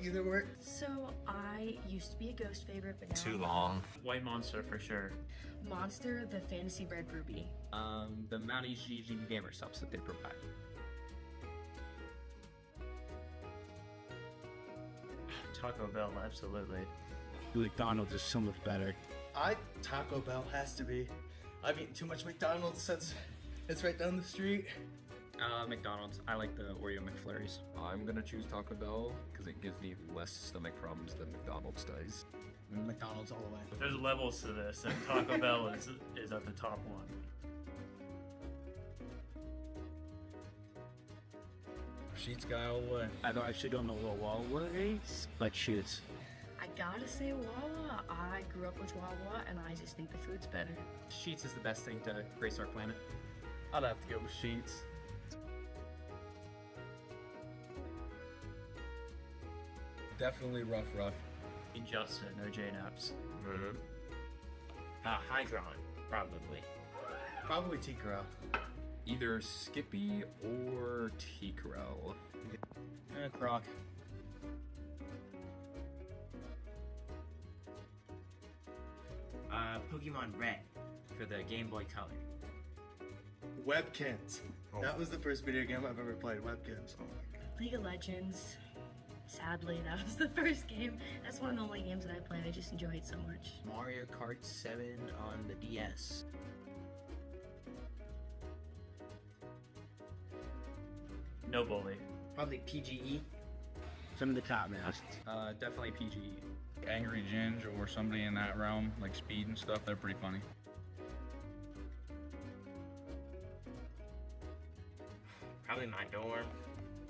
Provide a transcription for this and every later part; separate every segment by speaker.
Speaker 1: either work.
Speaker 2: So I used to be a Ghost favorite, but now
Speaker 3: Too long.
Speaker 4: White Monster for sure.
Speaker 2: Monster, the Fantasy Red Ruby.
Speaker 5: The Mounties GG gamer subs that they provide.
Speaker 4: Taco Bell, absolutely.
Speaker 6: McDonald's is so much better.
Speaker 1: Taco Bell has to be. I've eaten too much McDonald's since it's right down the street.
Speaker 5: McDonald's. I like the Oreo McFlurries.
Speaker 7: I'm gonna choose Taco Bell because it gives me less stomach problems than McDonald's does.
Speaker 1: McDonald's all the way.
Speaker 4: There's levels to this, and Taco Bell is at the top one.
Speaker 6: Sheets guy all the way. I actually don't know what Wawa is, but Sheets.
Speaker 2: I gotta say Wawa. I grew up with Wawa, and I just think the food's better.
Speaker 5: Sheets is the best thing to grace our planet.
Speaker 6: I'd have to go with Sheets. Definitely rough.
Speaker 4: Justin, no J-Naps.
Speaker 5: Hydron, probably.
Speaker 1: Probably T-Corral.
Speaker 7: Either Skippy or T-Corral.
Speaker 6: Croc.
Speaker 5: Pokemon Red for the Game Boy Color.
Speaker 1: Webkins. That was the first video game I've ever played, Webkins. Oh my god.
Speaker 2: League of Legends. Sadly, that was the first game. That's one of the only games that I played. I just enjoy it so much.
Speaker 5: Mario Kart 7 on the DS.
Speaker 4: No bully.
Speaker 5: Probably PGE.
Speaker 6: Some of the top mouse.
Speaker 5: Definitely PGE.
Speaker 8: Angry Ginge or somebody in that realm, like Speed and stuff, they're pretty funny.
Speaker 5: Probably my dorm.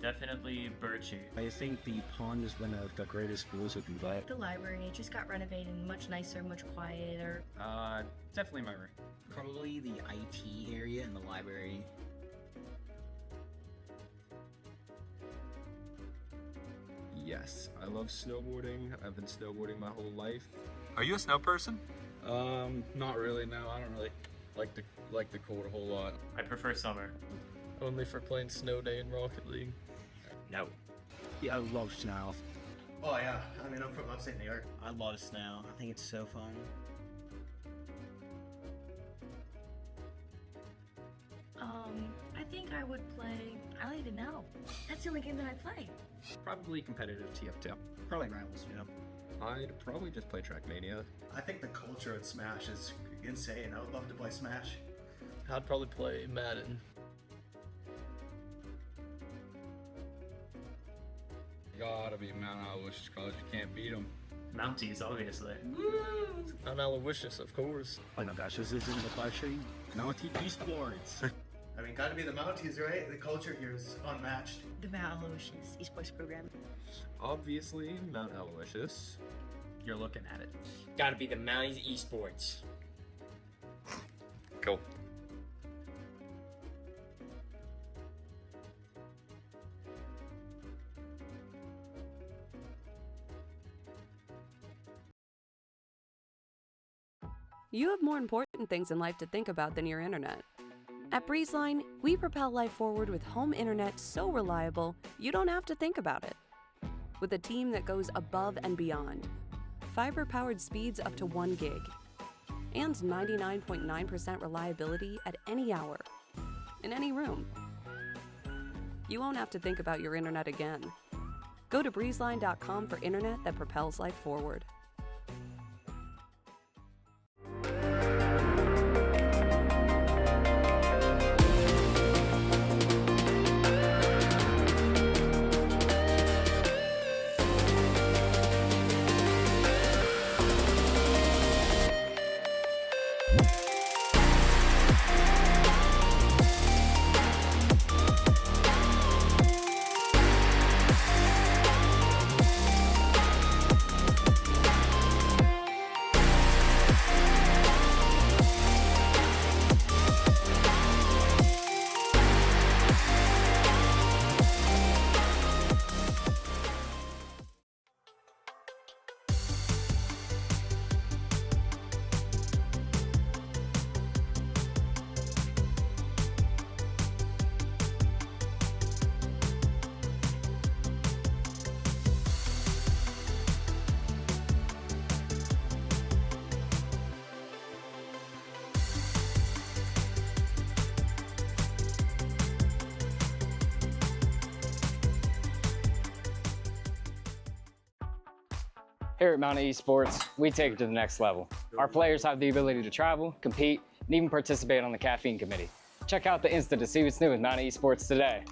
Speaker 4: Definitely Birchie.
Speaker 6: I think the pond is one of the greatest schools you can buy.
Speaker 2: The library, it just got renovated, much nicer, much quieter.
Speaker 5: Definitely my room. Probably the IT area in the library.
Speaker 7: Yes, I love snowboarding. I've been snowboarding my whole life.
Speaker 3: Are you a snow person?
Speaker 8: Not really, no. I don't really like the cold a whole lot.
Speaker 4: I prefer summer.
Speaker 9: Only for playing Snow Day in Rocket League.
Speaker 5: No.
Speaker 6: Yeah, I love snow.
Speaker 1: Oh yeah, I mean I'm from upstate New York.
Speaker 5: I love snow. I think it's so fun.
Speaker 2: I think I would play, I don't even know. That's the only game that I play.
Speaker 5: Probably competitive TF2. Probably Rivals, you know.
Speaker 7: I'd probably just play Trackmania.
Speaker 1: I think the culture at Smash is insane. I would love to play Smash.
Speaker 9: I'd probably play Madden.
Speaker 8: Gotta be Mount Aloysius College, you can't beat them.
Speaker 4: Mounties, obviously.
Speaker 9: Mount Aloysius, of course.
Speaker 6: Oh my gosh, this isn't the question. Mountie esports.
Speaker 1: I mean, gotta be the Mounties, right? The culture here is unmatched.
Speaker 2: The Mount Aloysius esports program.
Speaker 7: Obviously, Mount Aloysius.
Speaker 5: You're looking at it. Gotta be the Mounties Esports.
Speaker 7: Cool.
Speaker 10: You have more important things in life to think about than your internet. At BreezeLine, we propel life forward with home internet so reliable, you don't have to think about it. With a team that goes above and beyond. Fiber-powered speeds up to 1 gig. And 99.9% reliability at any hour. In any room. You won't have to think about your internet again. Go to breezeline.com for internet that propels life forward.
Speaker 3: Here at Mountain Esports, we take it to the next level. Our players have the ability to travel, compete, and even participate on the caffeine committee. Check out the Insta to see what's new with Mountain Esports today.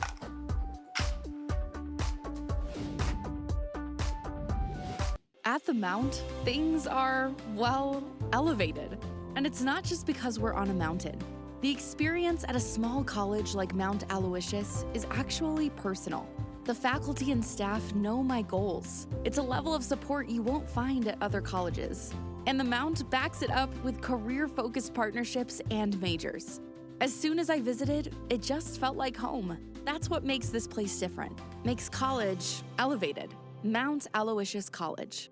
Speaker 11: At the Mount, things are, well, elevated. And it's not just because we're on a mountain. The experience at a small college like Mount Aloysius is actually personal. The faculty and staff know my goals. It's a level of support you won't find at other colleges. And the Mount backs it up with career-focused partnerships and majors. As soon as I visited, it just felt like home. That's what makes this place different. Makes college elevated. Mount Aloysius College.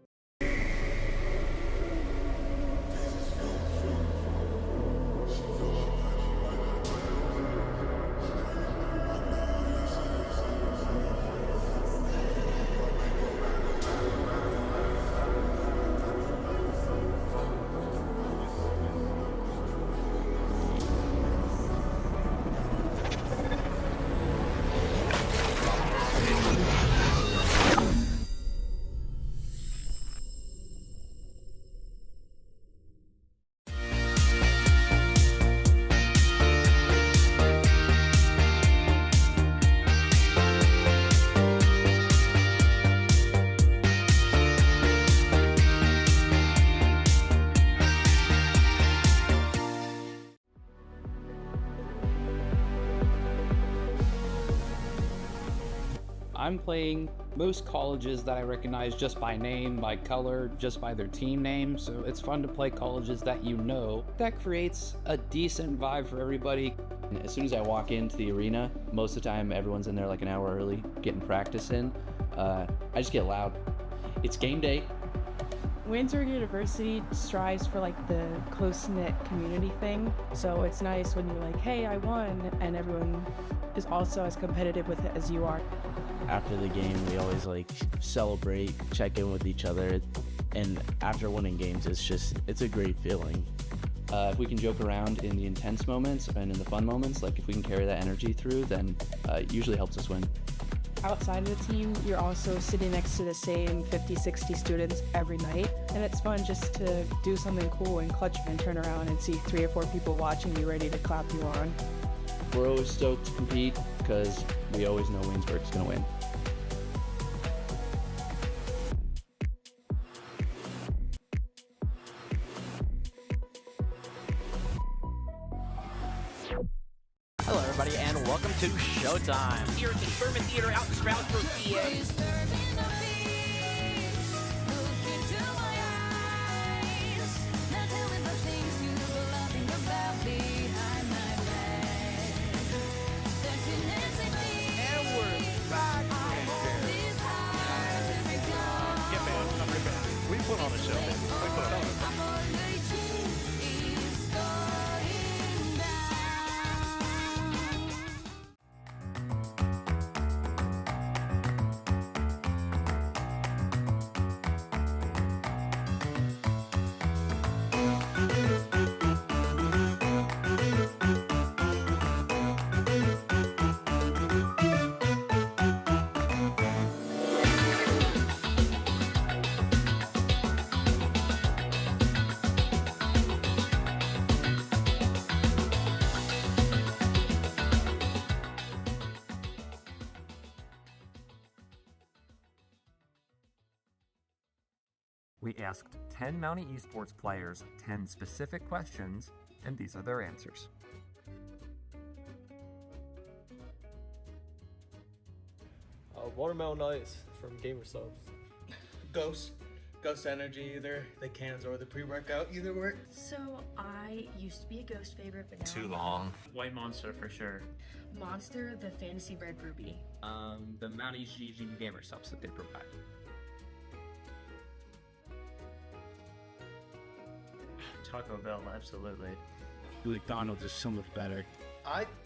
Speaker 12: I'm playing most colleges that I recognize just by name, by color, just by their team name, so it's fun to play colleges that you know. That creates a decent vibe for everybody.
Speaker 13: As soon as I walk into the arena, most of the time everyone's in there like an hour early, getting practice in. I just get loud. It's game day.
Speaker 14: Windsor University strives for like the close-knit community thing, so it's nice when you're like, hey, I won, and everyone is also as competitive with it as you are.
Speaker 15: After the game, we always like celebrate, check in with each other, and after winning games, it's a great feeling.
Speaker 13: If we can joke around in the intense moments and in the fun moments, like if we can carry that energy through, then it usually helps us win.
Speaker 14: Outside of the team, you're also sitting next to the same 50, 60 students every night, and it's fun just to do something cool and clutch and turn around and see 3 or 4 people watching you ready to clap you on.
Speaker 13: We're always stoked to compete because we always know Waynesburg's going to win.
Speaker 16: Hello, everybody, and welcome to Showtime. Here at the Sherman Theater out in Stroudsburg, PA.
Speaker 4: We put on a show, baby. We put on a show.
Speaker 7: We asked 10 Mountie Esports players 10 specific questions, and these are their answers.
Speaker 9: Watermelon Ice from Gamer Subs.
Speaker 1: Ghost Energy, either the cans or the pre-workout, either work.
Speaker 2: So I used to be a Ghost favorite, but now
Speaker 4: Too long. White Monster for sure.
Speaker 2: Monster, the Fantasy Red Ruby.
Speaker 5: The Mountie GG Gamer Subs that they provide.
Speaker 4: Taco Bell, absolutely.
Speaker 6: McDonald's is so much better.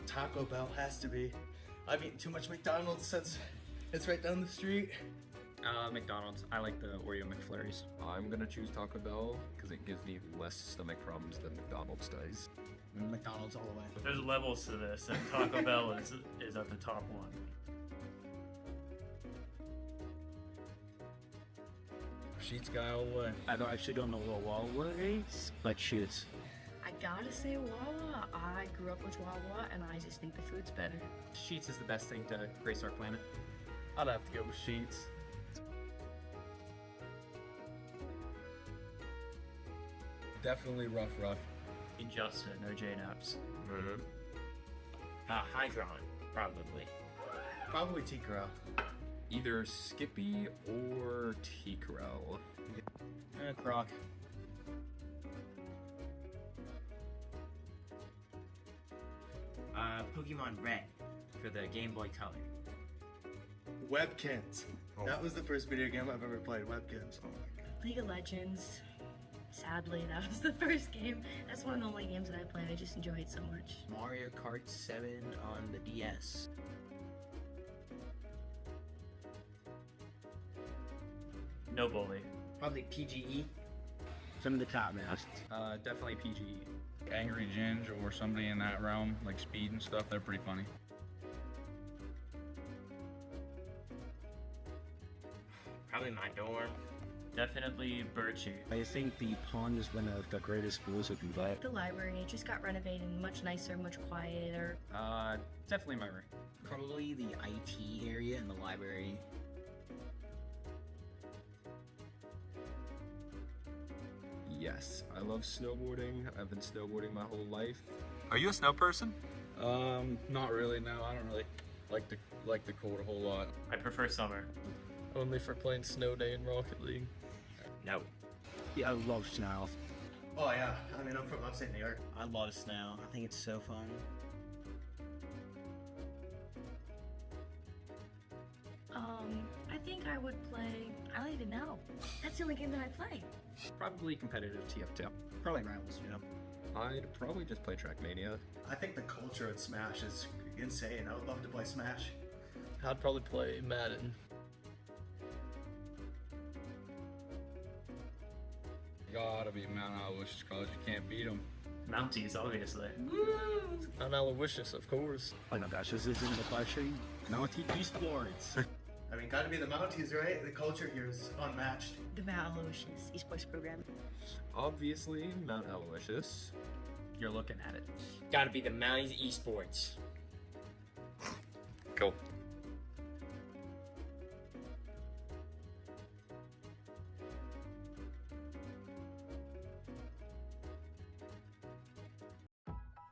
Speaker 1: Taco Bell has to be. I've eaten too much McDonald's since it's right down the street.
Speaker 5: McDonald's. I like the Oreo McFlurries.
Speaker 7: I'm gonna choose Taco Bell because it gives me less stomach problems than McDonald's does.
Speaker 1: McDonald's all the way.
Speaker 4: There's levels to this, and Taco Bell is at the top one.
Speaker 8: Sheets guy all the way.
Speaker 6: I actually don't know what Wawa is, but sheets.
Speaker 2: I gotta say Wawa. I grew up with Wawa, and I just think the food's better.
Speaker 5: Sheets is the best thing to grace our planet.
Speaker 9: I'd have to go with Sheets.
Speaker 8: Definitely rough.
Speaker 4: Injustice, no J-Naps.
Speaker 16: Hydron, probably.
Speaker 1: Probably T-Crow.
Speaker 6: Either Skippy or T-Crow.
Speaker 5: Croc. Pokemon Red for the Game Boy Color.
Speaker 1: Webkins. That was the first video game I've ever played. Webkins. Oh my god.
Speaker 2: League of Legends. Sadly, that was the first game. That's one of the only games that I played. I just enjoy it so much.
Speaker 5: Mario Kart 7 on the DS.
Speaker 4: No bully.
Speaker 5: Probably PGE.
Speaker 6: Some of the top masks. Definitely PGE.
Speaker 8: Angry Ginge or somebody in that realm, like Speed and stuff, they're pretty funny.
Speaker 16: Probably my dorm.
Speaker 4: Definitely Birchie.
Speaker 6: I think the pond is one of the greatest schools you can play.
Speaker 2: The library, it just got renovated, much nicer, much quieter.
Speaker 6: Definitely my room.
Speaker 5: Probably the IT area in the library.
Speaker 6: Yes, I love snowboarding. I've been snowboarding my whole life.
Speaker 7: Are you a snow person?
Speaker 8: Not really. No, I don't really like the cold a whole lot.
Speaker 4: I prefer summer.
Speaker 9: Only for playing Snow Day in Rocket League.
Speaker 16: No.
Speaker 6: Yeah, I love snow.
Speaker 1: Oh yeah. I mean, I'm from upstate New York.
Speaker 5: I love snow. I think it's so fun.
Speaker 2: I think I would play. I don't even know. That's the only game that I play.
Speaker 6: Probably competitive TF2.
Speaker 5: Probably Rivals, you know.
Speaker 6: I'd probably just play Trackmania.
Speaker 1: I think the culture at Smash is insane. I would love to play Smash.
Speaker 9: I'd probably play Madden.
Speaker 8: Gotta be Mount Aloysius College. You can't beat them.
Speaker 4: Mounties, obviously.
Speaker 9: Mount Aloysius, of course.
Speaker 6: Oh my gosh, this isn't the question. Mountie esports.
Speaker 1: I mean, gotta be the Mounties, right? The culture here is unmatched.
Speaker 2: The Mount Aloysius esports program.
Speaker 6: Obviously, Mount Aloysius.
Speaker 5: You're looking at it.
Speaker 16: Gotta be the Mounties esports.
Speaker 6: Cool.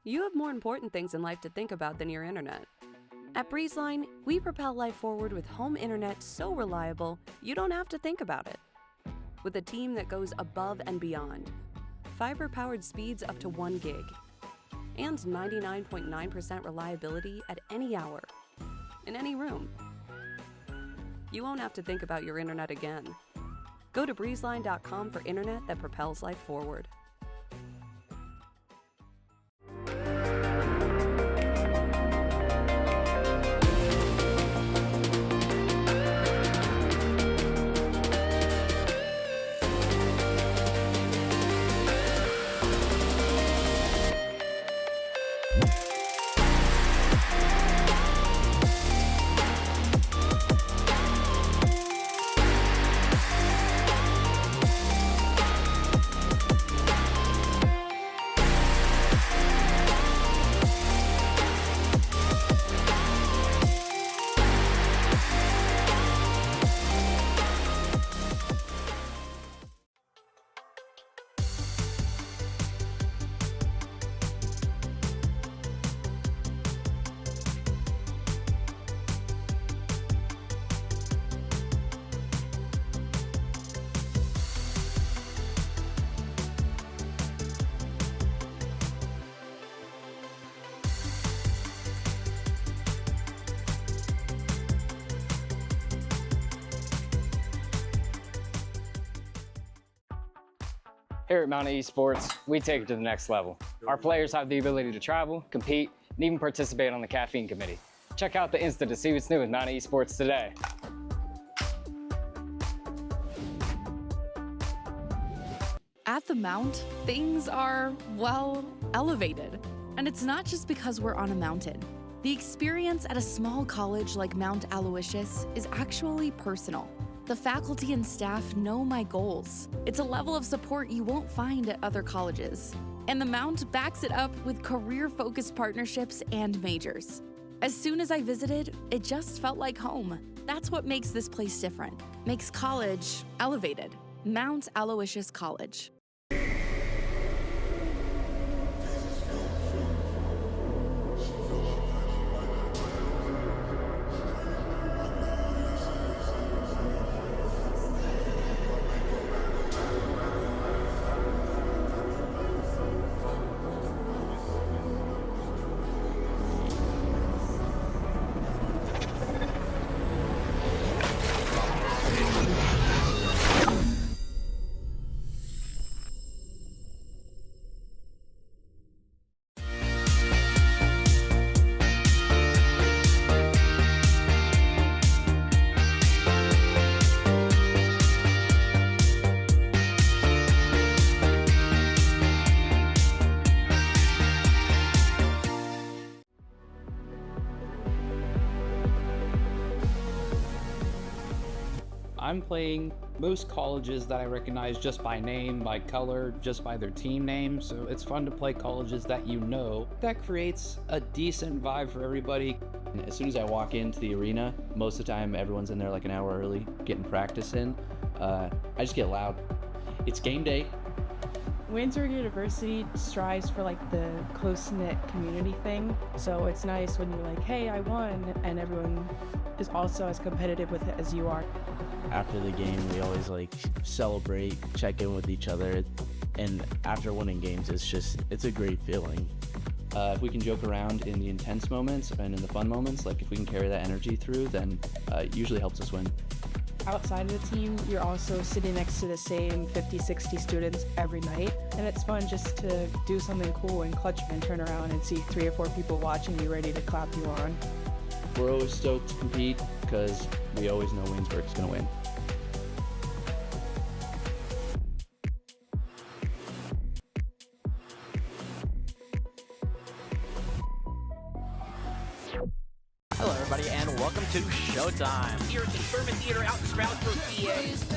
Speaker 10: You have more important things in life to think about than your internet. At BreezeLine, we propel life forward with home internet so reliable, you don't have to think about it. With a team that goes above and beyond. Fiber-powered speeds up to 1 gig. And 99.9% reliability at any hour. In any room. You won't have to think about your internet again. Go to breezeline.com for internet that propels life forward.
Speaker 3: Here at Mountain Esports, we take it to the next level. Our players have the ability to travel, compete, and even participate on the caffeine committee. Check out the Insta to see what's new with Mountain Esports today.
Speaker 11: At the Mount, things are, well, elevated. And it's not just because we're on a mountain. The experience at a small college like Mount Aloysius is actually personal. The faculty and staff know my goals. It's a level of support you won't find at other colleges. And the Mount backs it up with career-focused partnerships and majors. As soon as I visited, it just felt like home. That's what makes this place different. Makes college elevated. Mount Aloysius College.
Speaker 12: I'm playing most colleges that I recognize just by name, by color, just by their team name, so it's fun to play colleges that you know. That creates a decent vibe for everybody.
Speaker 13: As soon as I walk into the arena, most of the time everyone's in there like an hour early, getting practice in. I just get loud. It's game day.
Speaker 14: Waynesburg University strives for like the close-knit community thing, so it's nice when you're like, hey, I won, and everyone is also as competitive with it as you are.
Speaker 15: After the game, we always like celebrate, check in with each other, and after winning games, it's a great feeling.
Speaker 13: If we can joke around in the intense moments and in the fun moments, like if we can carry that energy through, then it usually helps us win.
Speaker 14: Outside of the team, you're also sitting next to the same 50, 60 students every night, and it's fun just to do something cool and clutch and turn around and see 3 or 4 people watching you ready to clap you on.
Speaker 13: We're always stoked to compete because we always know Waynesburg's going to win.
Speaker 16: Hello, everybody, and welcome to Showtime. Here at the Sherman Theater out in Stroudsburg, PA.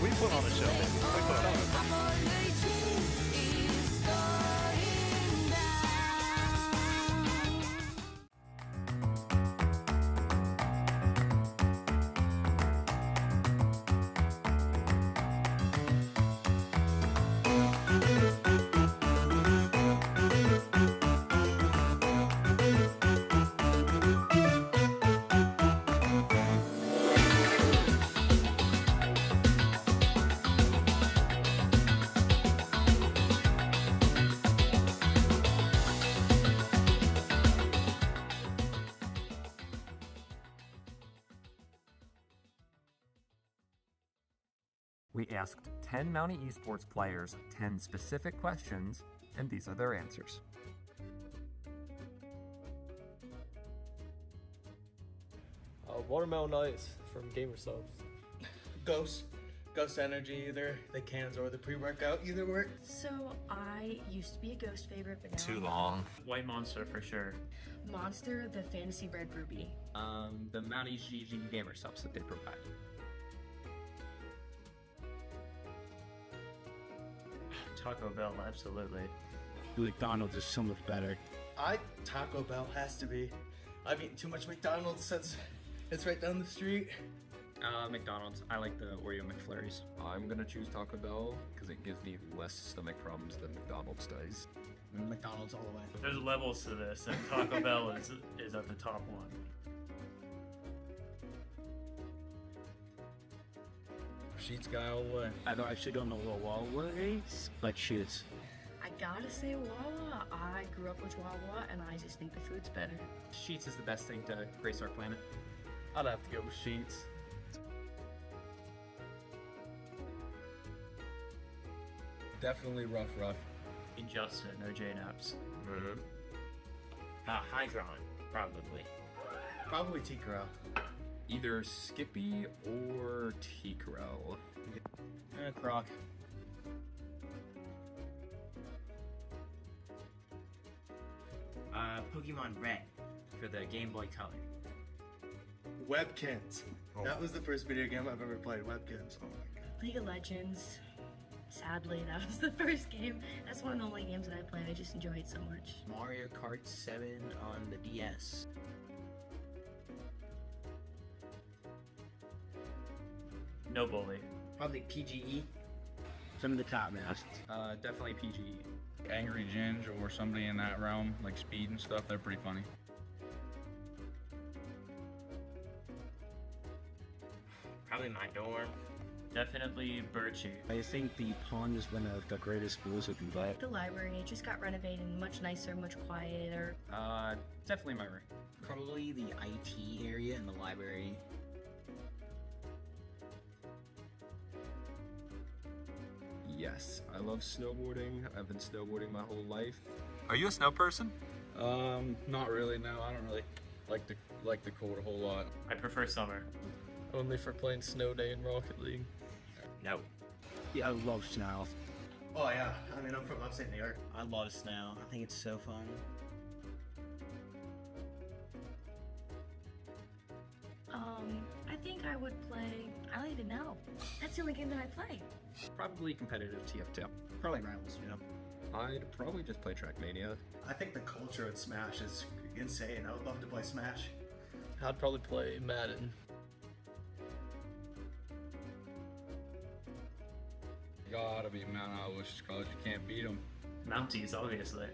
Speaker 4: We put on a show, baby. We put on a show.
Speaker 7: We asked 10 Mountie Esports players 10 specific questions, and these are their answers.
Speaker 9: Watermelon ice from Gamer Subs.
Speaker 1: Ghost Energy, either the cans or the pre-workout, either work.
Speaker 2: So I used to be a Ghost favorite, but now
Speaker 4: Too long. White Monster for sure.
Speaker 2: Monster, the Fantasy Red Ruby.
Speaker 5: The Mountie GG Gamer Subs that they provide.
Speaker 4: Taco Bell, absolutely.
Speaker 6: McDonald's is so much better.
Speaker 1: Taco Bell has to be. I've eaten too much McDonald's since it's right down the street.
Speaker 5: McDonald's. I like the Oreo McFlurries.
Speaker 17: I'm gonna choose Taco Bell because it gives me less stomach problems than McDonald's does.
Speaker 1: McDonald's all the way.
Speaker 4: There's levels to this, and Taco Bell is at the top one.
Speaker 8: Sheets guy all the way.
Speaker 6: I actually don't know what Wawa is, but Sheets.
Speaker 2: I gotta say Wawa. I grew up with Wawa, and I just think the food's better.
Speaker 5: Sheets is the best thing to grace our planet.
Speaker 9: I'd have to go with Sheets.
Speaker 8: Definitely rough.
Speaker 4: Injustice, no J-Naps.
Speaker 6: Hydron, probably.
Speaker 1: Probably T-Corral.
Speaker 17: Either Skippy or T-Corel.
Speaker 5: Croc. Pokemon Red for the Game Boy Color.
Speaker 1: Webkins. That was the first video game I've ever played. Webkins. Oh my god.
Speaker 2: League of Legends. Sadly, that was the first game. That's one of the only games that I played. I just enjoy it so much.
Speaker 5: Mario Kart 7 on the DS.
Speaker 4: No bully.
Speaker 5: Probably PGE. Some of the top masks.
Speaker 8: Definitely PGE. Angry Ginge or somebody in that realm, like Speed and stuff, they're pretty funny.
Speaker 5: Probably my dorm.
Speaker 4: Definitely Birchie.
Speaker 6: I think the pond is one of the greatest schools you can get.
Speaker 2: The library, it just got renovated, much nicer, much quieter.
Speaker 6: Definitely my room.
Speaker 5: Probably the IT area in the library.
Speaker 17: Yes, I love snowboarding. I've been snowboarding my whole life. Are you a snow person?
Speaker 8: Not really. No, I don't really like the cold a whole lot.
Speaker 4: I prefer summer.
Speaker 9: Only for playing Snow Day in Rocket League.
Speaker 5: No.
Speaker 6: Yeah, I love snow.
Speaker 1: Oh yeah, I mean I'm from upstate New York.
Speaker 5: I love snow. I think it's so fun.
Speaker 2: I think I would play, I don't even know. That's the only game that I play.
Speaker 6: Probably competitive TF2.
Speaker 5: Probably Rivals, you know.
Speaker 17: I'd probably just play Trackmania.
Speaker 1: I think the culture at Smash is insane. I would love to play Smash.
Speaker 9: I'd probably play Madden.
Speaker 8: Gotta be Mount Aloysius College. You can't beat them.
Speaker 4: Mounties, obviously.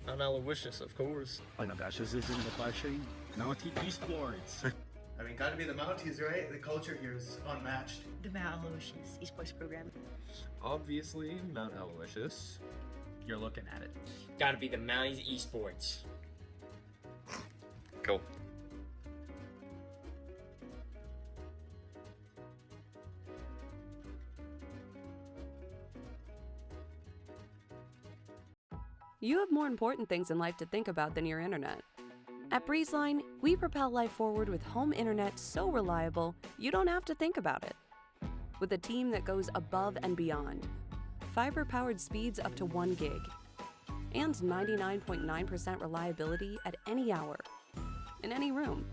Speaker 9: Mount Aloysius, of course.
Speaker 6: Oh my gosh, this isn't the question. Mountie Esports.
Speaker 1: I mean, gotta be the Mounties, right? The culture here is unmatched.
Speaker 2: The Mount Aloysius esports program.
Speaker 17: Obviously, Mount Aloysius.
Speaker 6: You're looking at it.
Speaker 5: Gotta be the Mounties Esports.
Speaker 17: Cool.
Speaker 10: You have more important things in life to think about than your internet. At BreezeLine, we propel life forward with home internet so reliable, you don't have to think about it. With a team that goes above and beyond. Fiber-powered speeds up to 1 gig. And 99.9% reliability at any hour. In any room.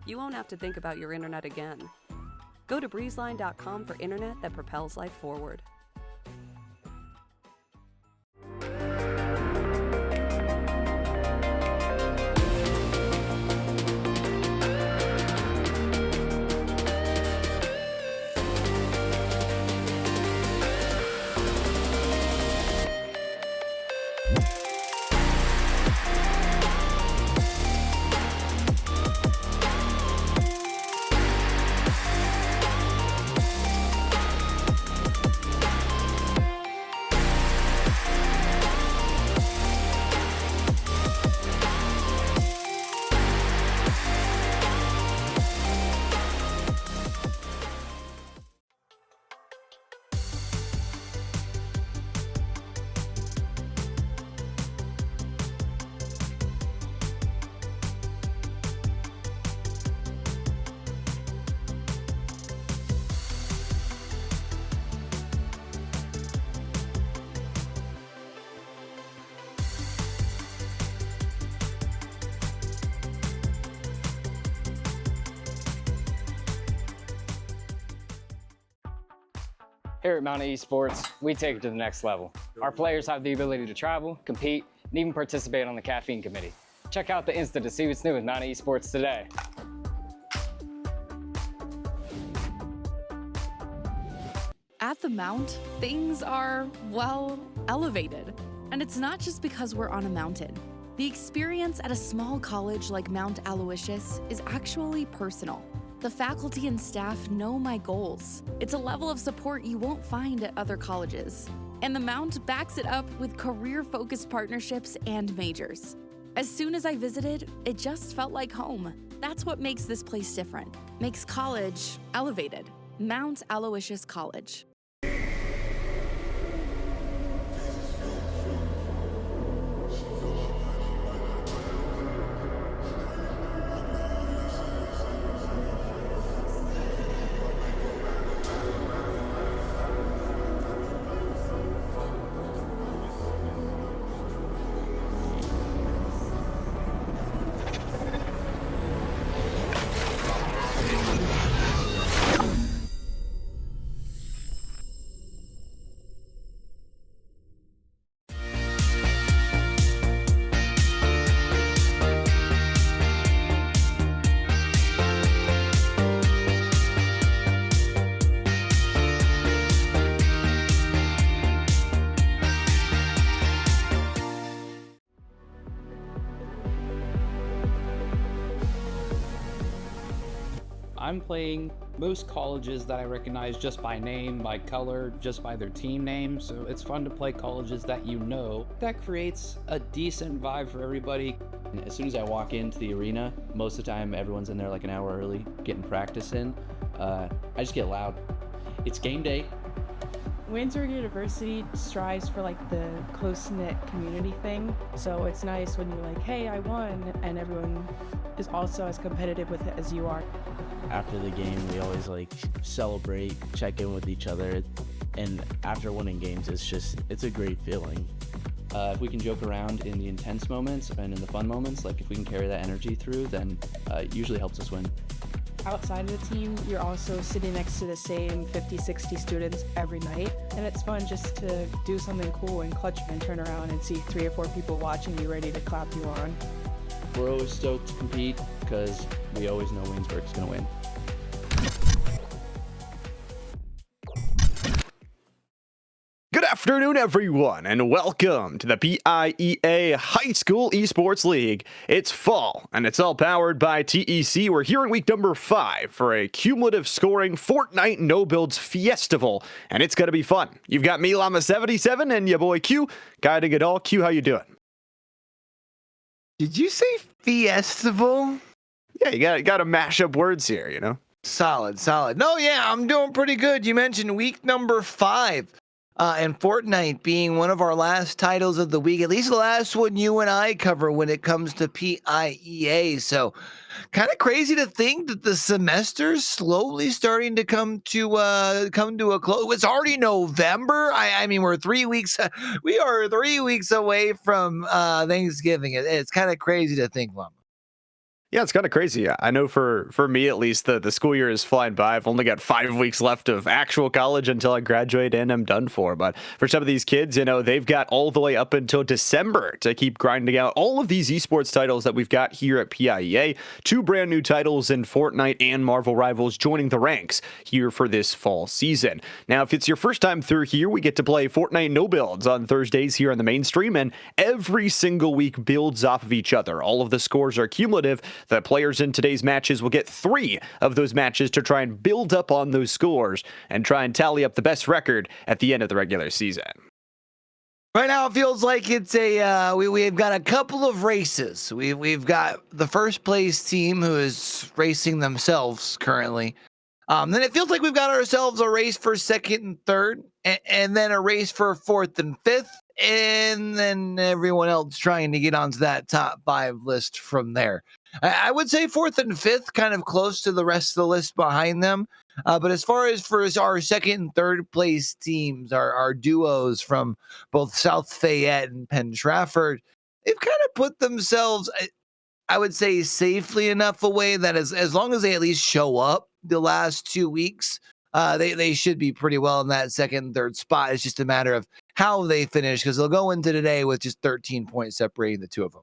Speaker 10: You won't have to think about your internet again. Go to breezeline.com for internet that propels life forward.
Speaker 3: Here at Mountain Esports, we take it to the next level. Our players have the ability to travel, compete, and even participate on the caffeine committee. Check out the Insta to see what's new with Mountain Esports today.
Speaker 11: At the Mount, things are, well, elevated. And it's not just because we're on a mountain. The experience at a small college like Mount Aloysius is actually personal. The faculty and staff know my goals. It's a level of support you won't find at other colleges. And the Mount backs it up with career-focused partnerships and majors. As soon as I visited, it just felt like home. That's what makes this place different. Makes college elevated. Mount Aloysius College.
Speaker 12: I'm playing most colleges that I recognize just by name, by color, just by their team name, so it's fun to play colleges that you know. That creates a decent vibe for everybody.
Speaker 13: As soon as I walk into the arena, most of the time everyone's in there like an hour early, getting practice in. I just get loud. It's game day.
Speaker 14: Windsor University strives for like the close-knit community thing, so it's nice when you're like, hey, I won, and everyone is also as competitive with it as you are.
Speaker 15: After the game, we always like celebrate, check in with each other, and after winning games, it's a great feeling.
Speaker 13: If we can joke around in the intense moments and in the fun moments, like if we can carry that energy through, then it usually helps us win.
Speaker 14: Outside of the team, you're also sitting next to the same 50, 60 students every night, and it's fun just to do something cool and clutch and turn around and see 3 or 4 people watching you ready to clap you on.
Speaker 13: We're always stoked to compete because we always know Waynesburg's going to win.
Speaker 18: Good afternoon, everyone, and welcome to the PIEA High School Esports League. It's fall, and it's all powered by TEC. We're here in week number 5 for a cumulative scoring Fortnite no-builds festival, and it's going to be fun. You've got me, Llama77, and your boy Q, guiding it all. Q, how you doing?
Speaker 19: Did you say festival?
Speaker 18: Yeah, you got to mash up words here, you know?
Speaker 19: Solid. No, yeah, I'm doing pretty good. You mentioned week number 5. And Fortnite being one of our last titles of the week, at least the last one you and I cover when it comes to PIEA. So kind of crazy to think that the semester's slowly starting to come to a close. It's already November. I mean, we're 3 weeks. We are 3 weeks away from Thanksgiving. It's kind of crazy to think, Mama.
Speaker 18: Yeah, it's kind of crazy. I know for me, at least, the school year is flying by. I've only got 5 weeks left of actual college until I graduate and I'm done for. But for some of these kids, you know, they've got all the way up until December to keep grinding out all of these esports titles that we've got here at PIEA. 2 brand new titles in Fortnite and Marvel Rivals joining the ranks here for this fall season. Now, if it's your first time through here, we get to play Fortnite no builds on Thursdays here on the mainstream, and every single week builds off of each other. All of the scores are cumulative. The players in today's matches will get 3 of those matches to try and build up on those scores and try and tally up the best record at the end of the regular season.
Speaker 19: Right now, it feels like it's we've got a couple of races. We've got the first place team who is racing themselves currently. Then it feels like we've got ourselves a race for 2nd and 3rd, and then a race for 4th and 5th, and then everyone else trying to get onto that top 5 list from there. I would say 4th and 5th, kind of close to the rest of the list behind them. But as far as for our 2nd and 3rd place teams, our duos from both South Fayette and Penn Trafford, they've kind of put themselves, I would say, safely enough away that as long as they at least show up the last 2 weeks, they should be pretty well in that 2nd and 3rd spot. It's just a matter of how they finish, because they'll go into today with just 13 points separating the 2 of them.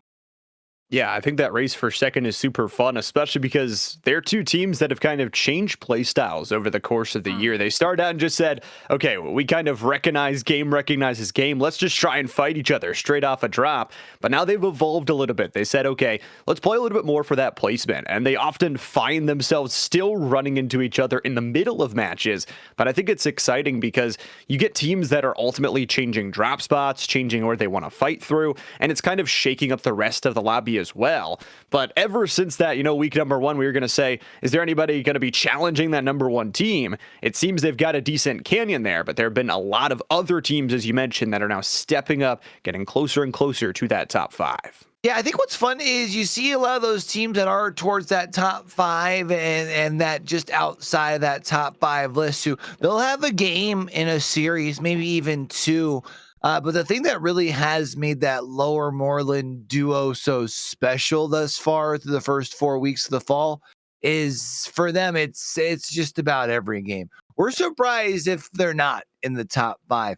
Speaker 18: Yeah, I think that race for 2nd is super fun, especially because they're 2 teams that have kind of changed play styles over the course of the year. They started out and just said, okay, we kind of recognizes game. Let's just try and fight each other straight off a drop. But now they've evolved a little bit. They said, okay, let's play a little bit more for that placement. And they often find themselves still running into each other in the middle of matches. But I think it's exciting because you get teams that are ultimately changing drop spots, changing where they want to fight through, and it's kind of shaking up the rest of the lobby as well. But ever since that, you know, week number 1, we were going to say, is there anybody going to be challenging that number 1 team? It seems they've got a decent canyon there, but there have been a lot of other teams, as you mentioned, that are now stepping up, getting closer and closer to that top 5.
Speaker 19: Yeah, I think what's fun is you see a lot of those teams that are towards that top 5 and that just outside of that top 5 list, who they'll have a game in a series, maybe even 2. But the thing that really has made that Lower Moreland duo so special thus far through the first 4 weeks of the fall is, for them, it's just about every game. We're surprised if they're not in the top 5.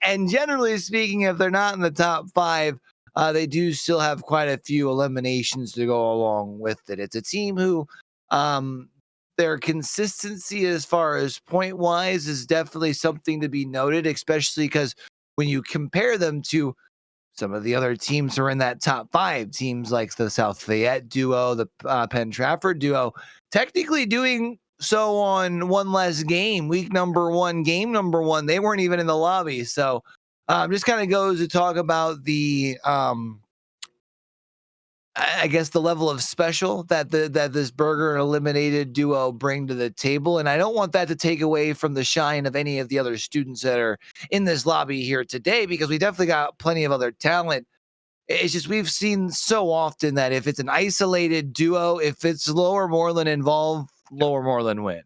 Speaker 19: And generally speaking, if they're not in the top 5, they do still have quite a few eliminations to go along with it. It's a team who their consistency as far as point-wise is definitely something to be noted, especially because when you compare them to some of the other teams are in that top 5. Teams like the South Fayette duo, the Penn Trafford duo, technically doing so on one less game. Week number 1, game number 1, they weren't even in the lobby. So just kind of goes to talk about the I guess the level of special that this burger eliminated duo bring to the table. And I don't want that to take away from the shine of any of the other students that are in this lobby here today, because we definitely got plenty of other talent. It's just we've seen so often that if it's an isolated duo, if it's Lower Moreland involved, Lower Moreland win.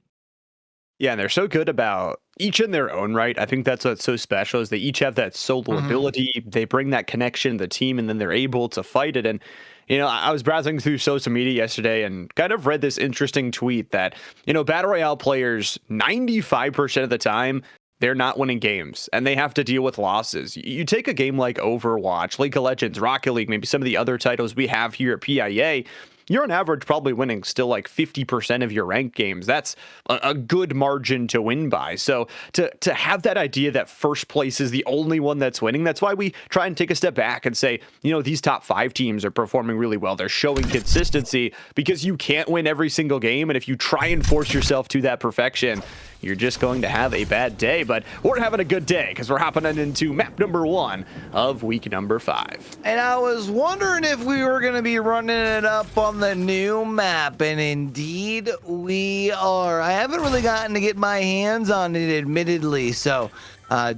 Speaker 18: Yeah, and they're so good about each in their own right. I think that's what's so special is they each have that solo ability. They bring that connection to the team, and then they're able to fight it. And you know, I was browsing through social media yesterday and kind of read this interesting tweet that, you know, Battle Royale players, 95% of the time, they're not winning games and they have to deal with losses. You take a game like Overwatch, League of Legends, Rocket League, maybe some of the other titles we have here at PIA, you're on average probably winning still like 50% of your ranked games. That's a good margin to win by. So to have that idea that first place is the only one that's winning, that's why we try and take a step back and say, you know, these top 5 teams are performing really well. They're showing consistency because you can't win every single game. And if you try and force yourself to that perfection, you're just going to have a bad day. But we're having a good day because we're hopping into map number 1 of week number 5.
Speaker 19: And I was wondering if we were going to be running it up on the new map, and indeed we are. I haven't really gotten to get my hands on it, admittedly, so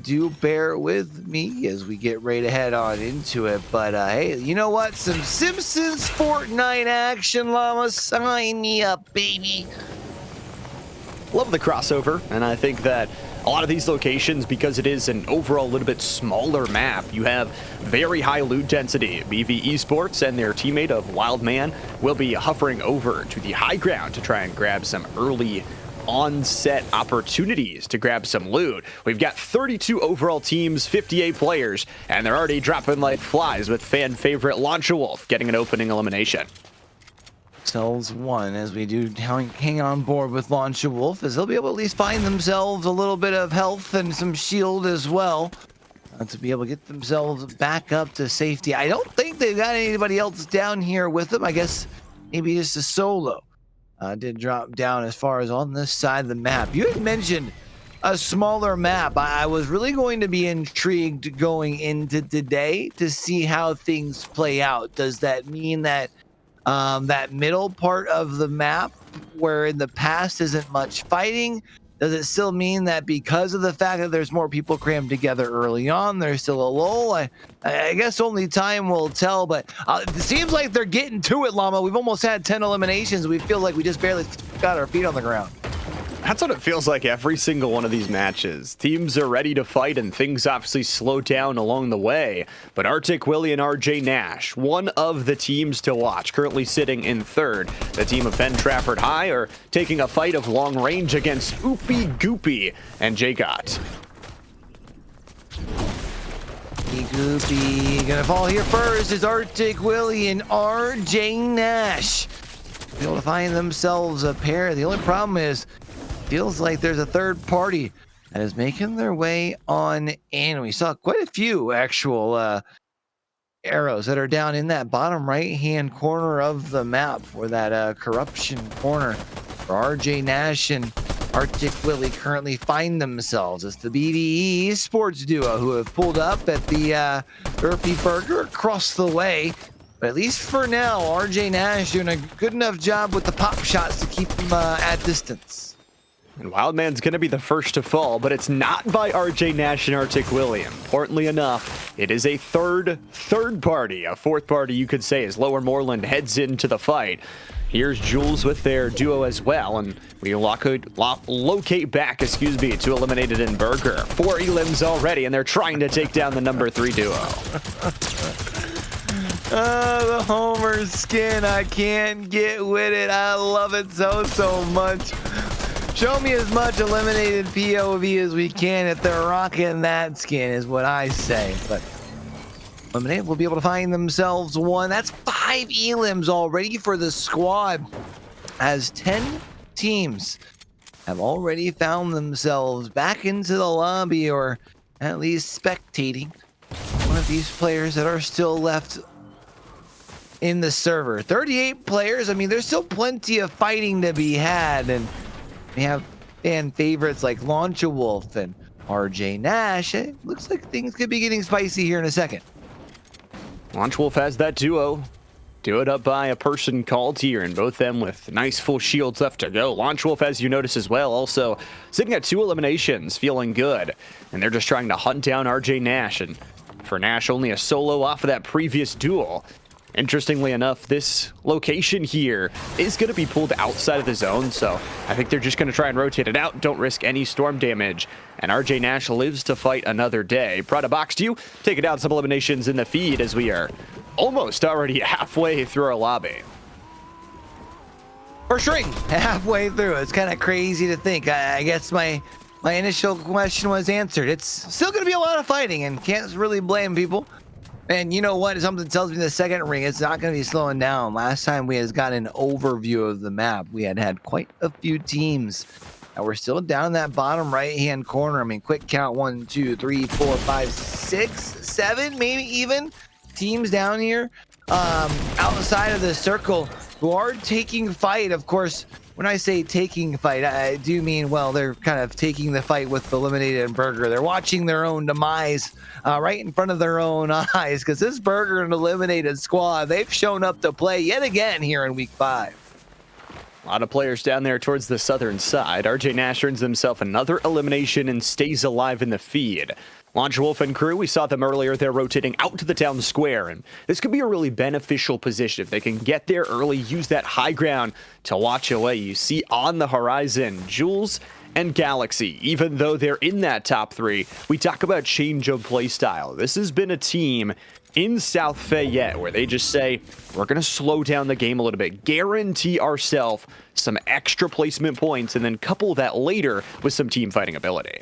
Speaker 19: do bear with me as we get right ahead on into it. But hey, you know what? Some Simpsons Fortnite action, llama. Sign me up, baby.
Speaker 18: Love the crossover, and I think that a lot of these locations, because it is an overall little bit smaller map, you have very high loot density. BV Esports and their teammate of Wildman will be hovering over to the high ground to try and grab some early onset opportunities to grab some loot. We've got 32 overall teams, 58 players, and they're already dropping like flies with fan favorite Launch a Wolf getting an opening elimination.
Speaker 19: Themselves one as we do hang on board with Launch a Wolf, as they'll be able to at least find themselves a little bit of health and some shield as well to be able to get themselves back up to safety. I don't think they've got anybody else down here with them. I guess maybe just a solo did drop down as far as on this side of the map. You had mentioned a smaller map. I was really going to be intrigued going into today to see how things play out. Does that mean that that middle part of the map, where in the past isn't much fighting, does it still mean that because of the fact that there's more people crammed together early on, there's still a lull? I guess only time will tell, but it seems like they're getting to it, Llama. We've almost had 10 eliminations. We feel like we just barely got our feet on the ground.
Speaker 18: That's what it feels like every single one of these matches. Teams are ready to fight and things obviously slow down along the way. But Arctic Willie and RJ Nash, one of the teams to watch, currently sitting in 3rd. The team of Penn Trafford High are taking a fight of long range against Oopie Goopy and J-Got.
Speaker 19: Goopy gonna fall here first is Arctic Willie and RJ Nash. Be able to find themselves a pair. The only problem is, feels like there's a third party that is making their way on in. We saw quite a few actual arrows that are down in that bottom right-hand corner of the map for that corruption corner. For RJ Nash and Arctic Willie currently find themselves as the BDE Esports duo who have pulled up at the Burpee Burger across the way. But at least for now, RJ Nash doing a good enough job with the pop shots to keep them at distance.
Speaker 18: And Wildman's going to be the first to fall, but it's not by RJ Nash and Arctic Willie. Importantly enough, it is a third party, a fourth party you could say, as Lower Moreland heads into the fight. Here's Jules with their duo as well, and we locate back, to eliminated in Burger. 4 elims already, and they're trying to take down the number 3 duo.
Speaker 19: The Homer skin, I can't get with it. I love it so much. Show me as much eliminated POV as we can if they're rocking that skin, is what I say. But eliminated will be able to find themselves one. That's 5 elims already for the squad, as 10 teams have already found themselves back into the lobby, or at least spectating one of these players that are still left in the server. 38 players. I mean, there's still plenty of fighting to be had, and we have fan favorites like Launcha Wolf and RJ Nash. It looks like things could be getting spicy here in a second.
Speaker 18: Launch Wolf has that duo. Duoed up by a person called here, and both them with nice full shields left to go. Launch Wolf, as you notice as well, also sitting at 2 eliminations, feeling good. And they're just trying to hunt down RJ Nash. And for Nash, only a solo off of that previous duel. Interestingly enough, this location here is going to be pulled outside of the zone, so I think they're just going to try and rotate it out, don't risk any storm damage, and RJ Nash lives to fight another day. Prada boxed you, taking down some eliminations in the feed as we are almost already halfway through our lobby.
Speaker 19: For sure, halfway through. It's kind of crazy to think. I guess my initial question was answered. It's still going to be a lot of fighting, and can't really blame people. And you know what? Something tells me the second ring, it's not going to be slowing down. Last time we had got an overview of the map, we had quite a few teams. And we're still down in that bottom right-hand corner. I mean, quick count, 1, 2, 3, 4, 5, 6, 7, maybe even teams down here outside of the circle who are taking fight. Of course, when I say taking fight, I do mean, well, they're kind of taking the fight with Eliminated and Burger. They're watching their own demise right in front of their own eyes, because this Burger and Eliminated squad, they've shown up to play yet again here in Week 5.
Speaker 18: A lot of players down there towards the southern side. RJ Nash earns himself another elimination and stays alive in the feed. Launch Wolf and crew, we saw them earlier, they're rotating out to the town square, and this could be a really beneficial position if they can get there early, use that high ground to watch away. You see on the horizon, Jules and Galaxy. Even though they're in that top 3, we talk about change of play style. This has been a team in South Fayette where they just say, we're going to slow down the game a little bit, guarantee ourselves some extra placement points, and then couple that later with some team fighting ability.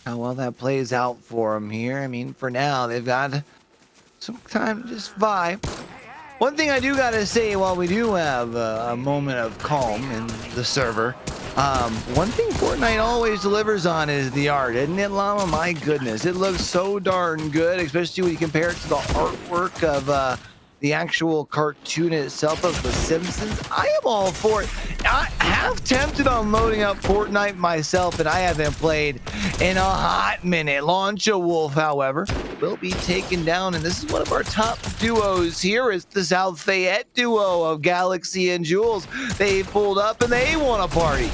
Speaker 19: How well that plays out for them here. I mean, for now, they've got some time to just vibe. One thing I do got to say, while we do have a moment of calm in the server, one thing Fortnite always delivers on is the art, isn't it, Llama? My goodness, it looks so darn good, especially when you compare it to the artwork of the actual cartoon itself of The Simpsons. I am all for it. I have tempted on loading up Fortnite myself, and I haven't played in a hot minute. Launcha Wolf, however, will be taken down, and this is one of our top duos here. It's the South Fayette duo of Galaxy and Jules. They pulled up, and they want to party.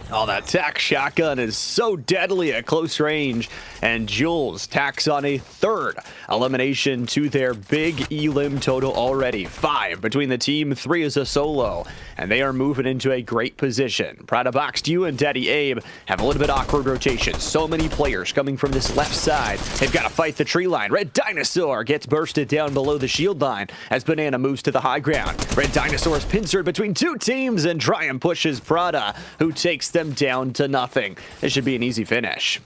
Speaker 18: Oh, that tack shotgun is so deadly at close range, and Jules tacks on a 3rd elimination to their big elim total already. 5 between the team, 3 as a solo, and they are moving into a great position. Prada boxed you and Daddy Abe have a little bit awkward rotation. So many players coming from this left side. They've got to fight the tree line. Red Dinosaur gets bursted down below the shield line as Banana moves to the high ground. Red Dinosaur is pincered between 2 teams, and Triumph pushes Prada, who takes them down to nothing. This should be an easy finish.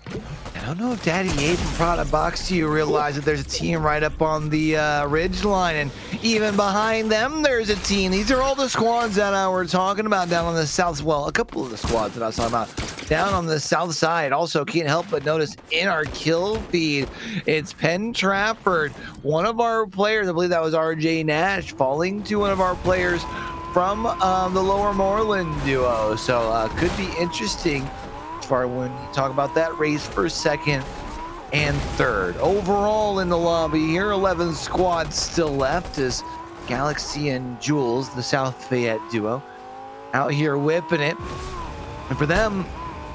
Speaker 19: I don't know if Daddy Abe and Prada boxed you realize that there's a team right up on the ridge line, and even behind them there's a team. These are all the squads that we're talking about down on the south. Well, a couple of the squads that I was talking about down on the south side. Also, can't help but notice in our kill feed, it's Penn Trafford, one of our players, I believe that was RJ Nash, falling to one of our players from the Lower Moreland duo. So could be interesting as far when you talk about that race for 2nd and 3rd. Overall in the lobby here, 11 squads still left as Galaxy and Jules, the South Fayette duo, out here whipping it. And for them,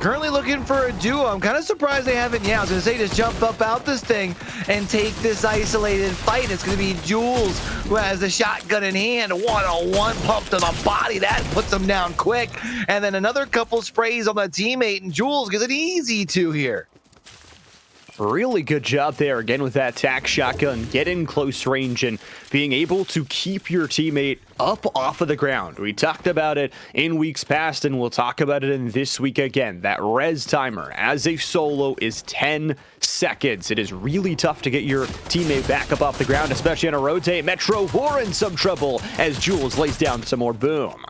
Speaker 19: currently looking for a duo. I'm kind of surprised they haven't. Yeah, I was going to say just jump up out this thing and take this isolated fight. It's going to be Jules who has the shotgun in hand. 1-on-1 pump to the body. That puts him down quick. And then another couple sprays on the teammate, and Jules gets an easy 2 here.
Speaker 18: Really good job there again with that tack shotgun, get in close range and being able to keep your teammate up off of the ground. We talked about it in weeks past, and we'll talk about it in this week again. That res timer as a solo is 10 seconds. It is really tough to get your teammate back up off the ground, especially on a rotate. Metro War in some trouble as Jules lays down some more boom.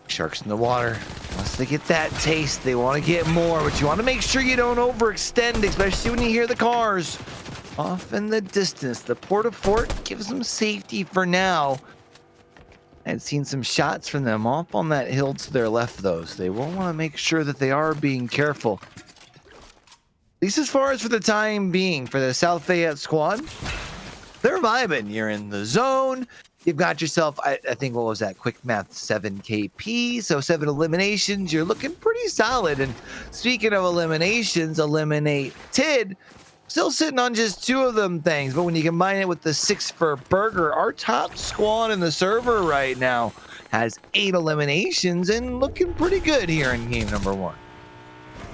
Speaker 19: Sharks in the water. Once they get that taste, they want to get more, but you want to make sure you don't overextend, especially when you hear the cars off in the distance. The port-a-fort gives them safety for now. I'd seen some shots from them off on that hill to their left, though, so they will want to make sure that they are being careful. At least as far as for the time being, for the South Fayette squad, they're vibing. You're in the zone. You've got yourself, I think, what was that? Quick math, 7 KP, so 7 eliminations. You're looking pretty solid. And speaking of eliminations, eliminated, still sitting on just 2 of them things. But when you combine it with the 6 for Burger, our top squad in the server right now has 8 eliminations and looking pretty good here in game number 1.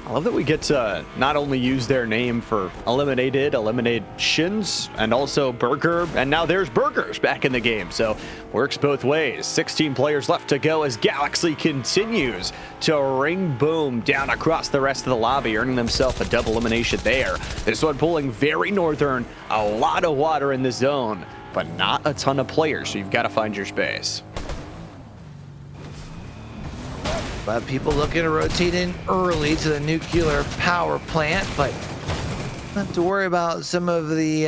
Speaker 18: I love that we get to not only use their name for eliminations, and also Burger, and now there's Burgers back in the game, so works both ways. 16 players left to go as Galaxy continues to ring boom down across the rest of the lobby, earning themselves a double elimination there. This one pulling very northern, a lot of water in the zone, but not a ton of players, so you've got to find your space.
Speaker 19: But people looking to rotate in early to the nuclear power plant, but not have to worry about some of the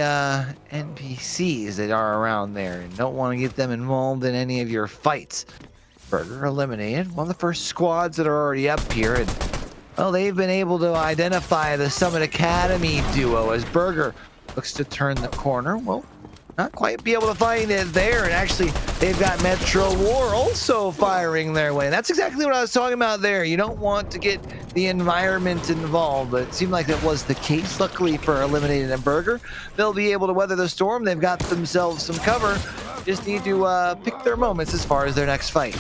Speaker 19: NPCs that are around there and don't want to get them involved in any of your fights. Burger eliminated, one of the first squads that are already up here, and well, they've been able to identify the Summit Academy duo as Burger looks to turn the corner. Well, not quite be able to find it there, and actually they've got Metro War also firing their way. And that's exactly what I was talking about there. You don't want to get the environment involved, but it seemed like that was the case. Luckily for eliminated and Burger, they'll be able to weather the storm. They've got themselves some cover. Just need to pick their moments as far as their next fight.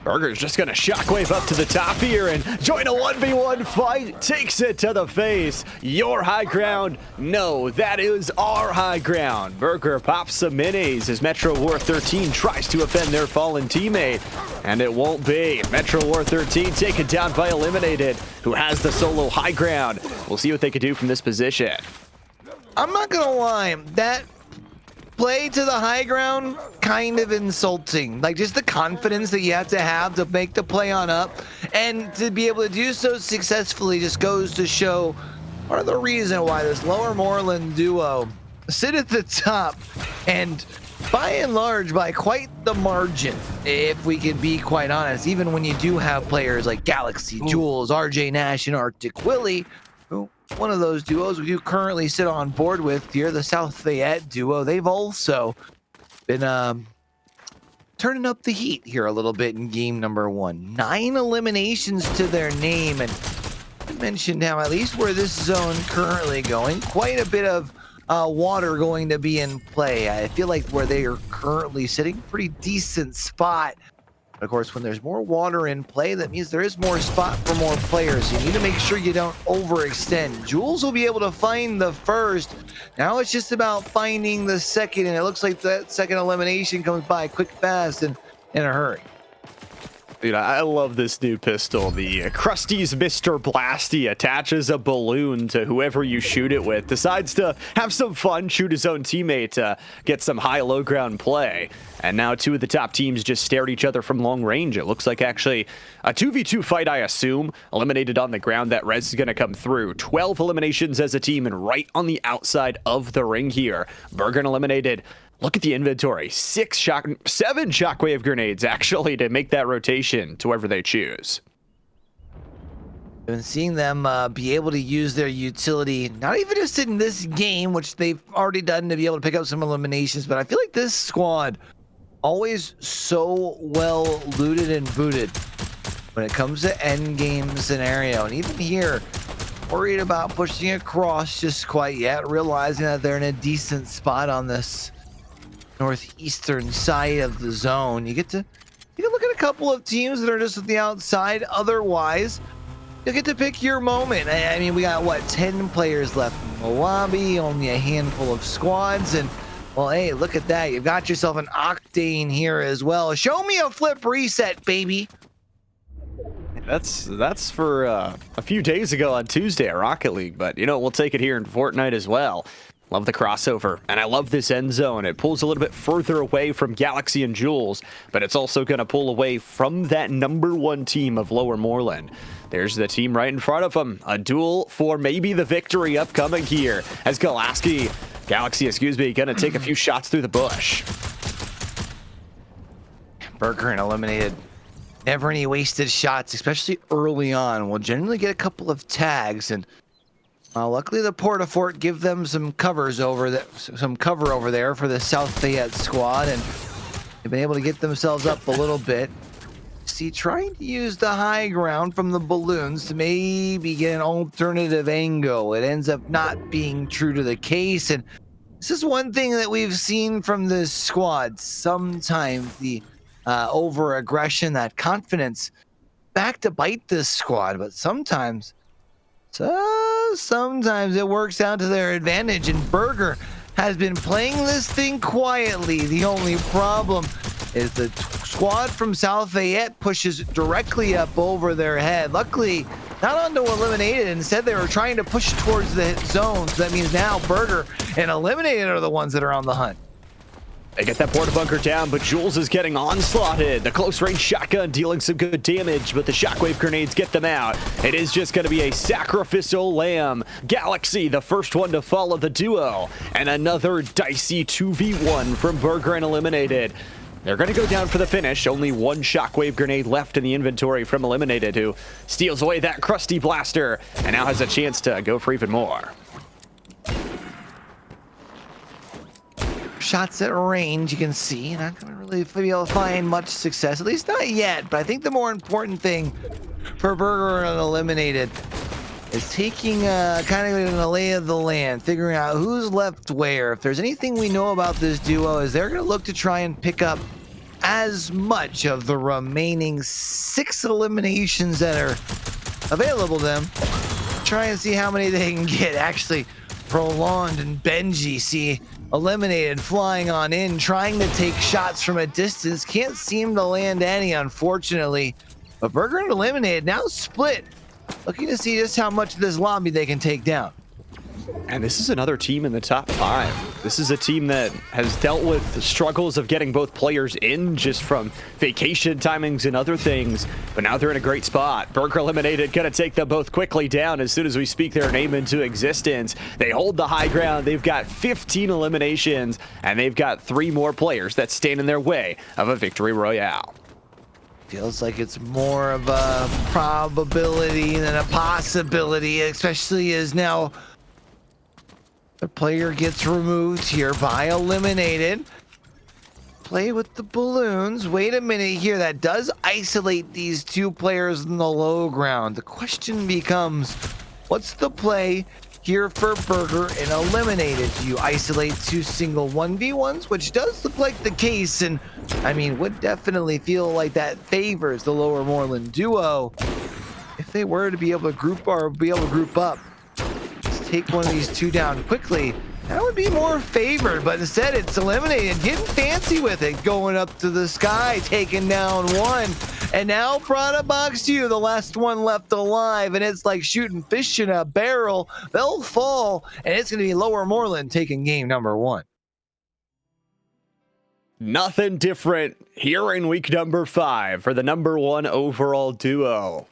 Speaker 18: Burger's just gonna shockwave up to the top here and join a 1v1 fight. Takes it to the face. Your high ground? No, that is our high ground. Burger pops some minis as Metro War 13 tries to offend their fallen teammate. And it won't be. Metro War 13 taken down by Eliminated, who has the solo high ground. We'll see what they can do from this position.
Speaker 19: I'm not gonna lie, that play to the high ground, kind of insulting. Like, just the confidence that you have to make the play on up, and to be able to do so successfully just goes to show part of the reason why this Lower Moreland duo sit at the top, and by and large, by quite the margin, if we can be quite honest, even when you do have players like Galaxy, Jules, RJ Nash, and Arctic Willie, who one of those duos we do currently sit on board with here, the South Fayette duo. They've also been turning up the heat here a little bit in game number 1. 9 eliminations to their name, and I mentioned now, at least where this zone currently going, quite a bit of water going to be in play. I feel like where they are currently sitting, pretty decent spot. Of course, when there's more water in play, that means there is more spot for more players. You need to make sure you don't overextend. Jules will be able to find the first. Now it's just about finding the second, and it looks like that second elimination comes by quick, fast, and in a hurry.
Speaker 18: Dude, I love this new pistol. The Krusty's Mr. Blasty attaches a balloon to whoever you shoot it with, decides to have some fun, shoot his own teammate to get some high-low ground play. And now 2 of the top teams just stare at each other from long range. It looks like actually a 2v2 fight, I assume. Eliminated on the ground, that res is going to come through. 12 eliminations as a team and right on the outside of the ring here. Burger eliminated. Look at the inventory. 7 shockwave grenades, actually, to make that rotation to wherever they choose.
Speaker 19: I've been seeing them be able to use their utility, not even just in this game, which they've already done to be able to pick up some eliminations, but I feel like this squad always so well looted and booted when it comes to end game scenario. And even here, worried about pushing across just quite yet, realizing that they're in a decent spot on this northeastern side of the zone. You get to look at a couple of teams that are just at the outside. Otherwise, you'll get to pick your moment. I mean, we got, what, 10 players left in the lobby, only a handful of squads, and, well, hey, look at that. You've got yourself an Octane here as well. Show me a flip reset, baby.
Speaker 18: That's for a few days ago on Tuesday at Rocket League, but, you know, we'll take it here in Fortnite as well. Love the crossover, and I love this end zone. It pulls a little bit further away from Galaxy and Jules, but it's also going to pull away from that #1 team of Lower Moreland. There's the team right in front of them. A duel for maybe the victory upcoming here as Galaxy, going to take a few shots through the bush.
Speaker 19: Burger and Eliminated. Never any wasted shots, especially early on. We'll generally get a couple of tags, and luckily the Portafort give them some cover over there for the South Fayette squad, and they've been able to get themselves up a little bit. See, trying to use the high ground from the balloons to maybe get an alternative angle. It ends up not being true to the case, and this is one thing that we've seen from this squad. Sometimes the over-aggression, that confidence, back to bite this squad, but sometimes it works out to their advantage, and Burger has been playing this thing quietly. The only problem is the squad from South Fayette pushes directly up over their head. Luckily, not onto Eliminated. Instead, they were trying to push towards the zone. So that means now Burger and Eliminated are the ones that are on the hunt.
Speaker 18: They get that porta bunker down, but Jules is getting onslaughted. The close range shotgun dealing some good damage, but the shockwave grenades get them out. It is just going to be a sacrificial lamb. Galaxy, the first one to follow the duo, and another dicey 2v1 from Burger and Eliminated. They're going to go down for the finish. Only one shockwave grenade left in the inventory from Eliminated, who steals away that crusty blaster and now has a chance to go for even more.
Speaker 19: Shots at range, you can see. Not going to really be able to find much success, at least not yet. But I think the more important thing for Burger and Eliminated is taking kind of an lay of the land, figuring out who's left where. If there's anything we know about this duo, is they're going to look to try and pick up as much of the remaining 6 eliminations that are available to them. Try and see how many they can get. Actually, Prolonged and Benji see Eliminated flying on in, trying to take shots from a distance. Can't seem to land any, unfortunately. But Burger and Eliminated now split, looking to see just how much of this lobby they can take down.
Speaker 18: And this is another team in the top 5. This is a team that has dealt with the struggles of getting both players in just from vacation timings and other things, but now they're in a great spot. Burger Eliminated gonna take them both quickly down as soon as we speak their name into existence. They hold the high ground. They've got 15 eliminations, and they've got 3 more players that stand in their way of a victory royale.
Speaker 19: Feels like it's more of a probability than a possibility, especially as now the player gets removed here by Eliminated. Play with the balloons. Wait a minute here. That does isolate these 2 players in the low ground. The question becomes, what's the play here for Burger and Eliminated? Do you isolate 2 single 1v1s, which does look like the case, and I mean, would definitely feel like that favors the Lower Moreland duo if they were to be able to group up. Take one of these 2 down quickly, that would be more favored, but instead it's Eliminated, getting fancy with it, going up to the sky, taking down 1, and now product box 2, the last one left alive, and it's like shooting fish in a barrel. They'll fall, and it's going to be Lower Moreland taking game number 1.
Speaker 18: Nothing different here in week number 5 for the #1 overall duo.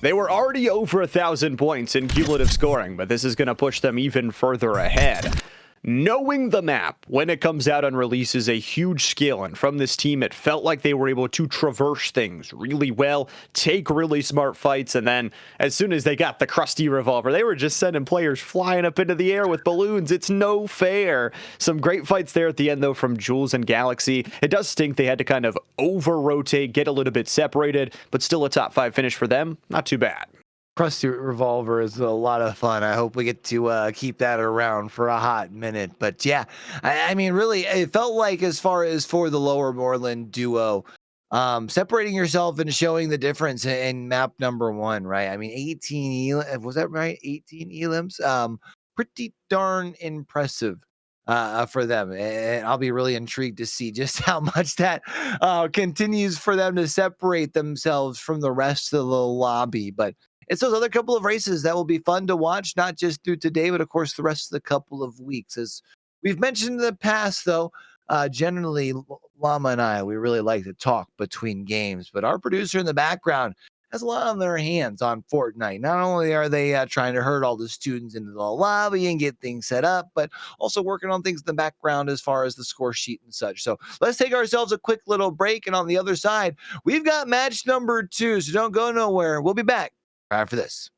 Speaker 18: They were already over 1,000 points in cumulative scoring, but this is going to push them even further ahead. Knowing the map when it comes out on release is a huge skill, and from this team, it felt like they were able to traverse things really well, take really smart fights, and then as soon as they got the crusty revolver, they were just sending players flying up into the air with balloons. It's no fair. Some great fights there at the end, though, from Jules and Galaxy. It does stink they had to kind of over-rotate, get a little bit separated, but still a top 5 finish for them. Not too bad.
Speaker 19: Crusty revolver is a lot of fun. I hope we get to keep that around for a hot minute. But yeah, I mean, really, it felt like as far as for the Lower Moreland duo, separating yourself and showing the difference in map #1, right? I mean, 18 was that right? 18 elims, pretty darn impressive for them. And I'll be really intrigued to see just how much that continues for them to separate themselves from the rest of the lobby. But it's those other couple of races that will be fun to watch, not just through today, but of course the rest of the couple of weeks. As we've mentioned in the past, though, generally Llama and I, we really like to talk between games, but our producer in the background has a lot on their hands on Fortnite. Not only are they trying to herd all the students into the lobby and get things set up, but also working on things in the background as far as the score sheet and such. So let's take ourselves a quick little break. And on the other side, we've got match number 2. So don't go nowhere. We'll be back right after this.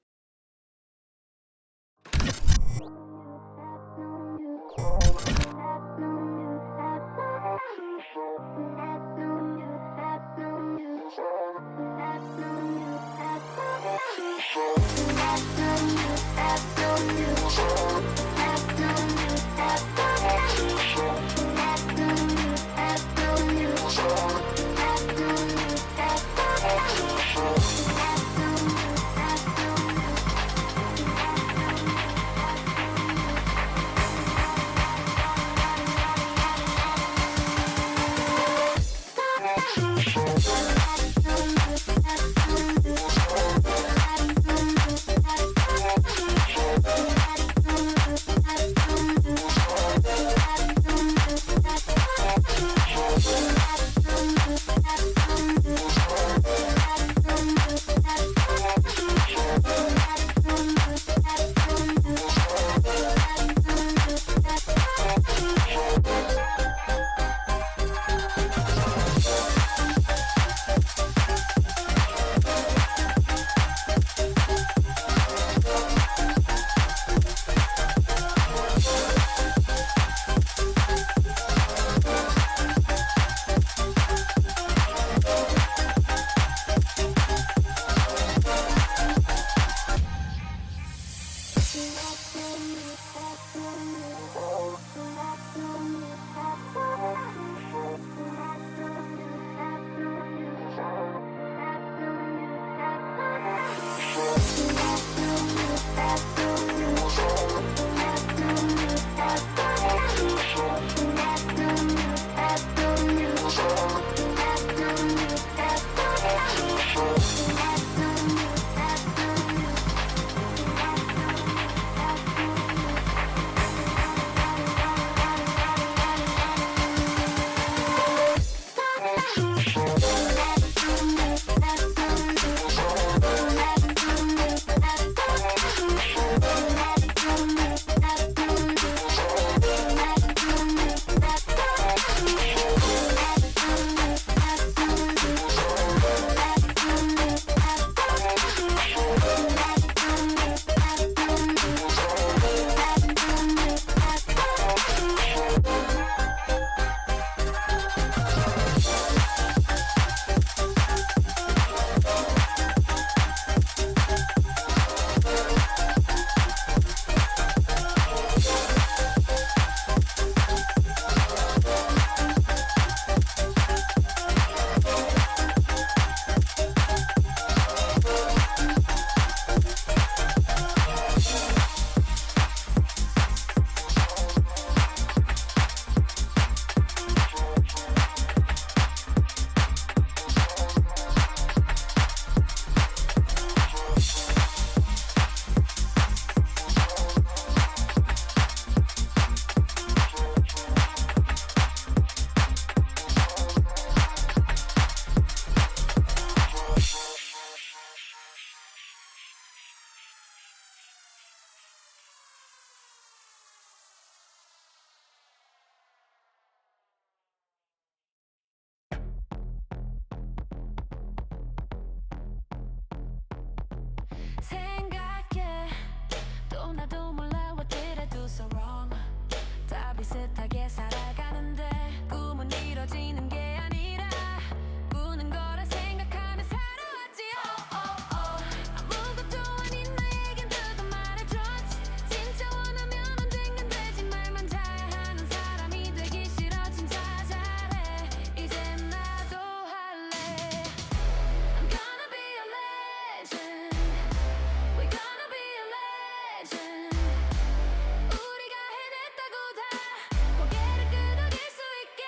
Speaker 20: 생각해 또 나도 몰라 what did I do so wrong 다 비슷하게 살아가는데 꿈은 이뤄지는 게 아니라 꾸는 거라 생각하며 살아왔지 아무것도 아닌 나에겐 누가 말해줬지 진짜 원하면 언젠간 되지 말만 잘하는 사람이 되기 싫어 진짜 잘해 이제 나도 할래 I'm gonna be a legend We're gonna be a legend 우리가 해냈다고 다 고개를 끄덕일 수 있게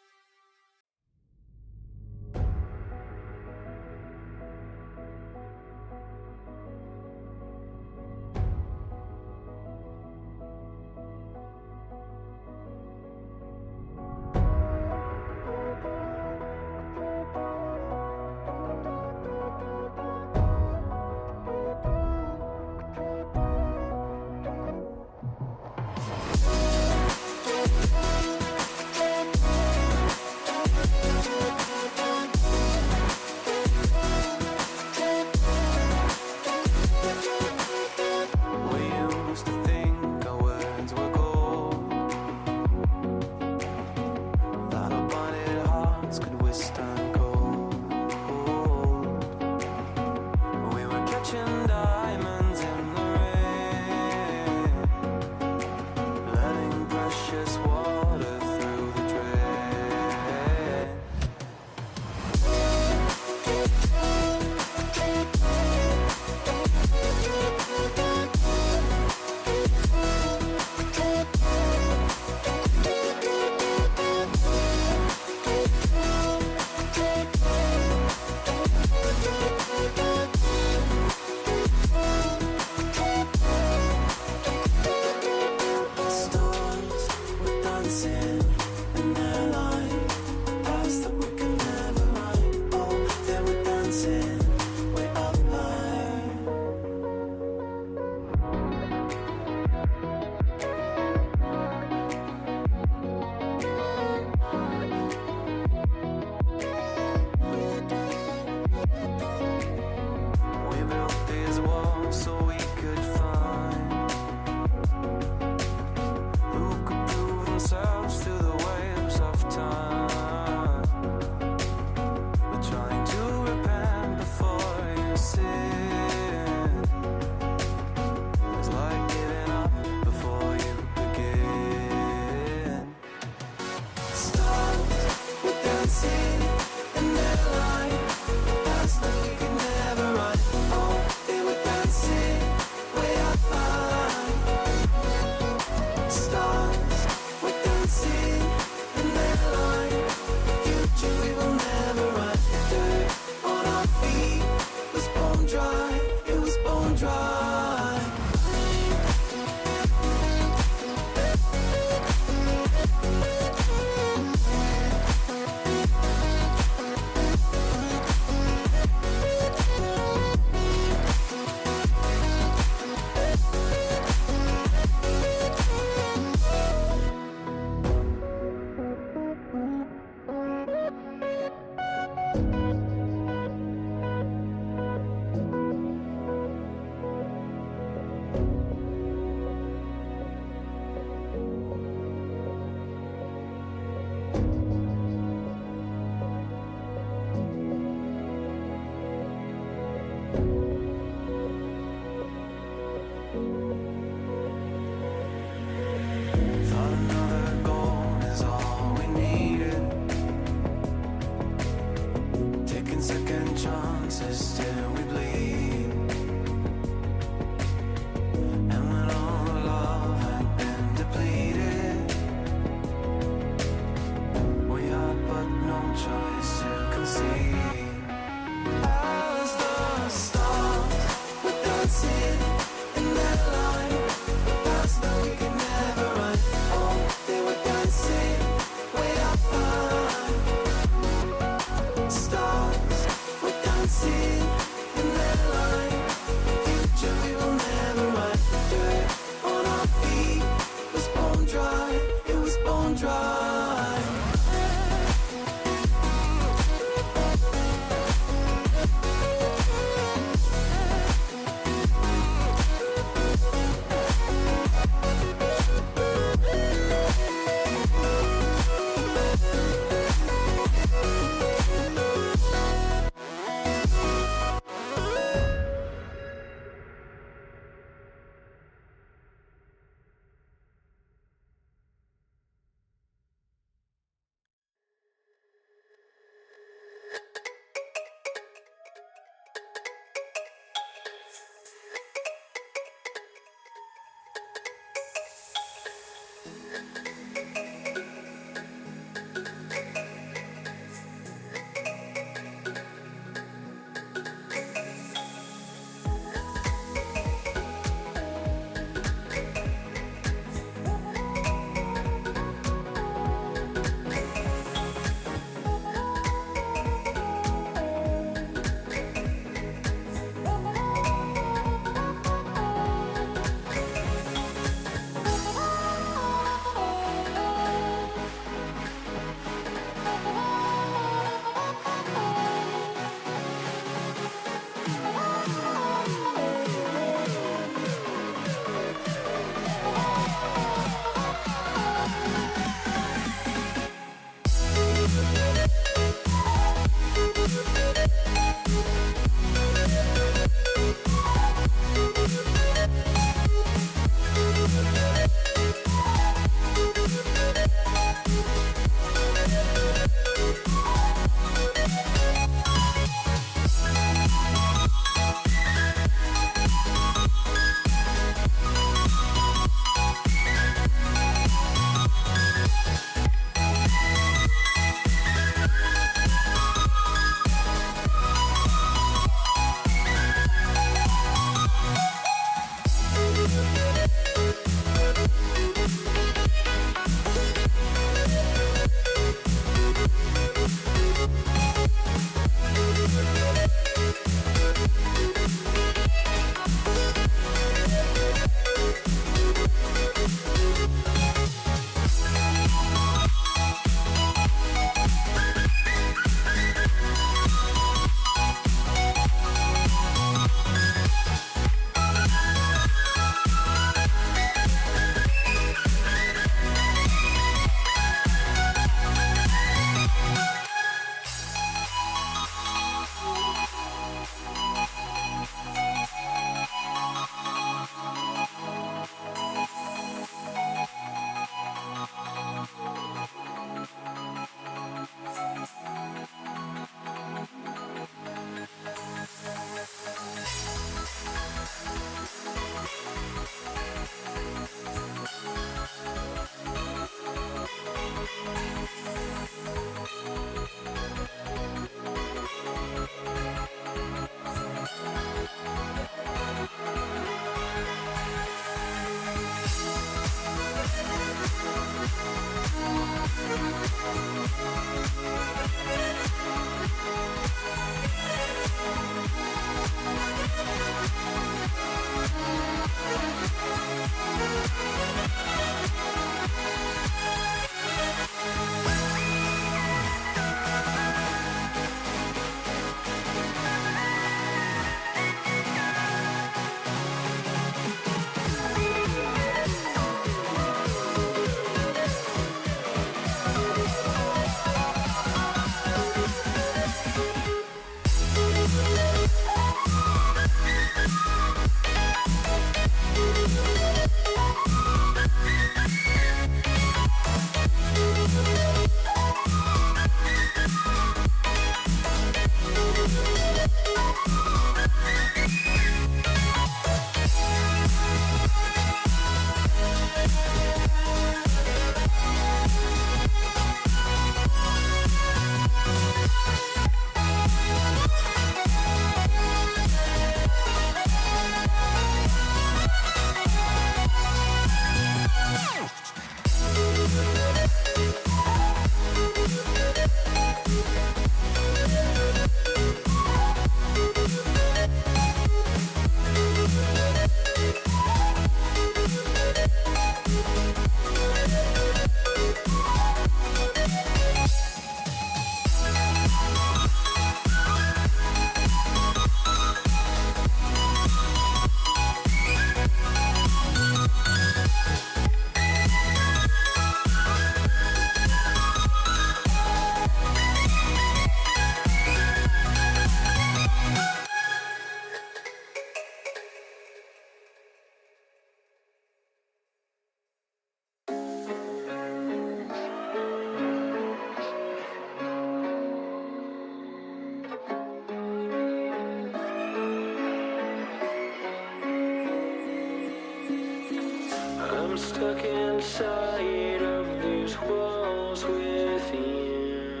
Speaker 20: inside of these walls within.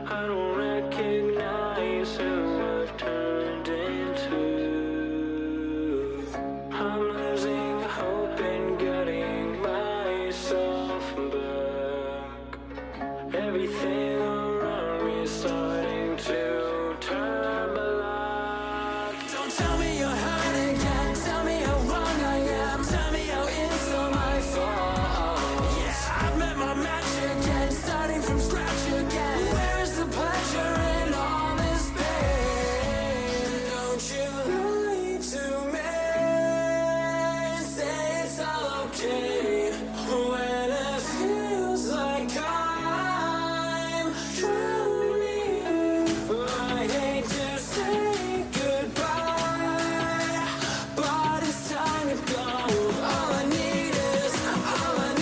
Speaker 20: I don't recognize who I've turned into. I'm losing hope and getting myself back. Everything around me is starting to turn black. Don't tell me you're hurt again. Tell me how wrong I am. Tell me how it's all my fault. Yeah, I've met my match again. Starting from scratch again. Where's the pleasure in all this pain? Don't you lie to me. Say it's all okay. When it feels like I'm drowning. I hate to say goodbye, but it's time to go. All I need is someone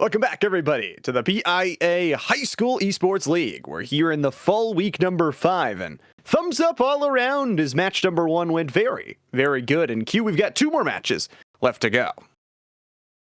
Speaker 18: Welcome back, everybody, to the PIA High School Esports League. We're here in the fall week number 5, and thumbs up all around as match number 1 went very, very good. And Q, we've got 2 more matches left to go.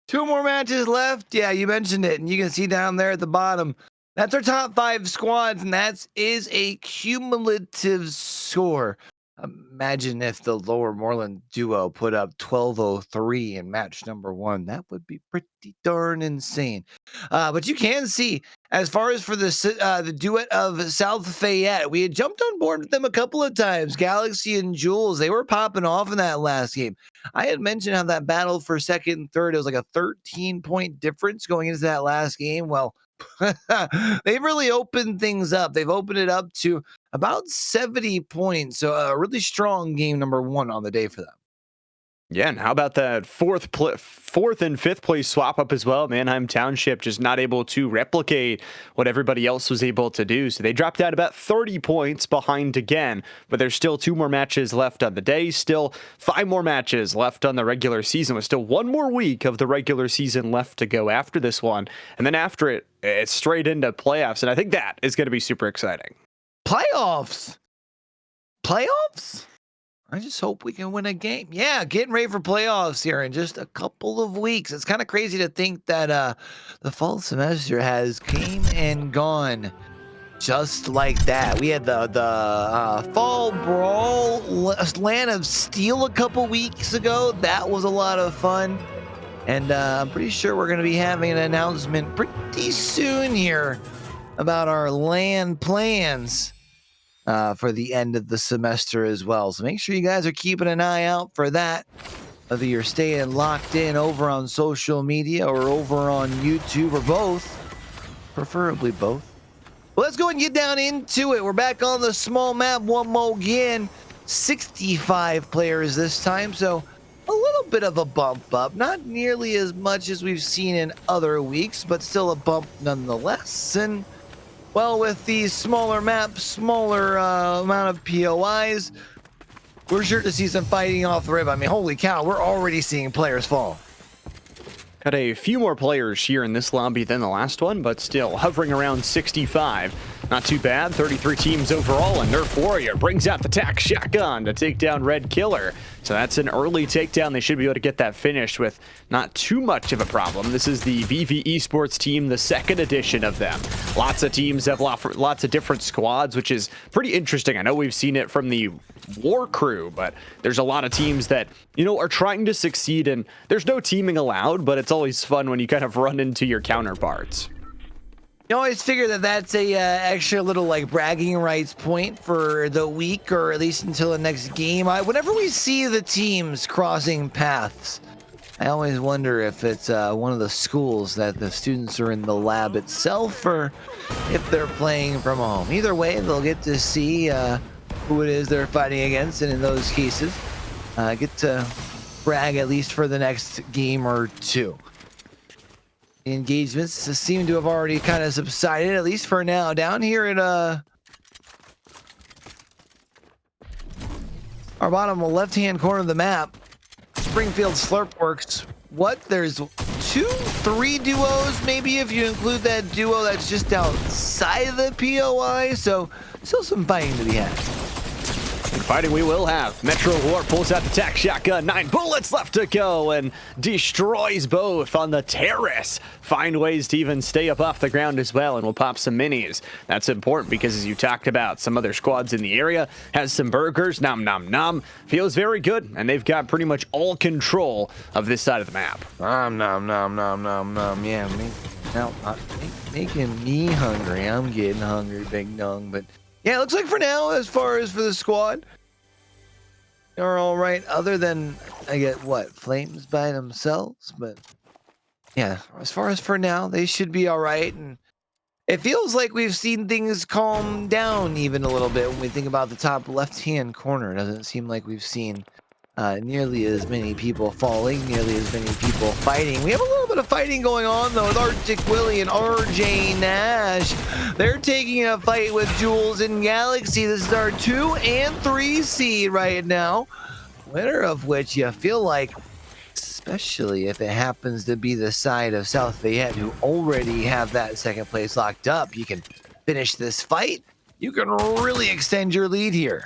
Speaker 19: 2 more matches left. Yeah, you mentioned it, and you can see down there at the bottom. That's our top 5 squads, and that is a cumulative score. Imagine if the Lower Moreland duo put up 1203 in match number 1. That would be pretty darn insane. But you can see, as far as for the duet of South Fayette, we had jumped on board with them a couple of times. Galaxy and Jules, they were popping off in that last game. I had mentioned how that battle for second and third, it was like a 13-point difference going into that last game. Well, they've really opened things up. They've opened it up to about 70 points. So a really strong game number 1 on the day for them.
Speaker 18: Yeah, and how about that fourth and fifth place swap up as well? Mannheim Township just not able to replicate what everybody else was able to do. So they dropped out about 30 points behind again, but there's still 2 more matches left on the day. Still 5 more matches left on the regular season with still 1 more week of the regular season left to go after this one. And then after it, it's straight into playoffs. And I think that is going to be super exciting.
Speaker 19: Playoffs? I just hope we can win a game. Yeah, getting ready for playoffs here in just a couple of weeks. It's kind of crazy to think that the fall semester has came and gone just like that. We had the fall brawl Land of Steel a couple weeks ago. That was a lot of fun. And I'm pretty sure we're going to be having an announcement pretty soon here about our LAN plans for the end of the semester as well. So make sure you guys are keeping an eye out for that. Whether you're staying locked in over on social media or over on YouTube or both, preferably both. Well, let's go and get down into it. We're back on the small map one more again. 65 players this time, so a little bit of a bump up. Not nearly as much as we've seen in other weeks, but still a bump nonetheless. And well, with these smaller maps, smaller amount of POIs, we're sure to see some fighting off the rib. I mean, holy cow, we're already seeing players fall.
Speaker 18: Got a few more players here in this lobby than the last one, but still hovering around 65. Not too bad, 33 teams overall, and Nerf Warrior brings out the tac shotgun to take down Red Killer. So that's an early takedown. They should be able to get that finished with not too much of a problem. This is the BV Esports team, the second edition of them. Lots of teams have lots of different squads, which is pretty interesting. I know we've seen it from the War Crew, but there's a lot of teams that, you know, are trying to succeed, and there's no teaming allowed, but it's always fun when you kind of run into your counterparts.
Speaker 19: You always figure that that's a extra little like bragging rights point for the week, or at least until the next game. Whenever we see the teams crossing paths, I always wonder if it's one of the schools that the students are in the lab itself or if they're playing from home. Either way, they'll get to see who it is they're fighting against, and in those cases, get to brag at least for the next game or two. The engagements seem to have already kind of subsided, at least for now. Down here at our bottom left-hand corner of the map, Springfield Slurpworks. What? There's 2, 3 duos, maybe if you include that duo that's just outside of the POI. So still some fighting to be had.
Speaker 18: And fighting we will have. Metro War pulls out the tac shotgun. 9 bullets left to go and destroys both on the terrace. Find ways to even stay up off the ground as well, and we'll pop some minis. That's important because, as you talked about, some other squads in the area has some burgers. Nom nom nom. Feels very good, and they've got pretty much all control of this side of the map.
Speaker 19: Nom nom nom nom nom nom. Yeah, making me hungry. I'm getting hungry, big dong. But yeah, it looks like for now, as far as for the squad, they're all right. Other than I get what Flames by themselves, but yeah, as far as for now, they should be all right. And it feels like we've seen things calm down even a little bit when we think about the top left-hand corner. It doesn't seem like we've seen nearly as many people falling, nearly as many people fighting. We have a little bit of fighting going on, though, with Arctic Willie and RJ Nash. They're taking a fight with Jules and Galaxy. This is our 2 and 3 seed right now. Winner of which you feel like, especially if it happens to be the side of South Fayette, who already have that second place locked up, you can finish this fight. You can really extend your lead here.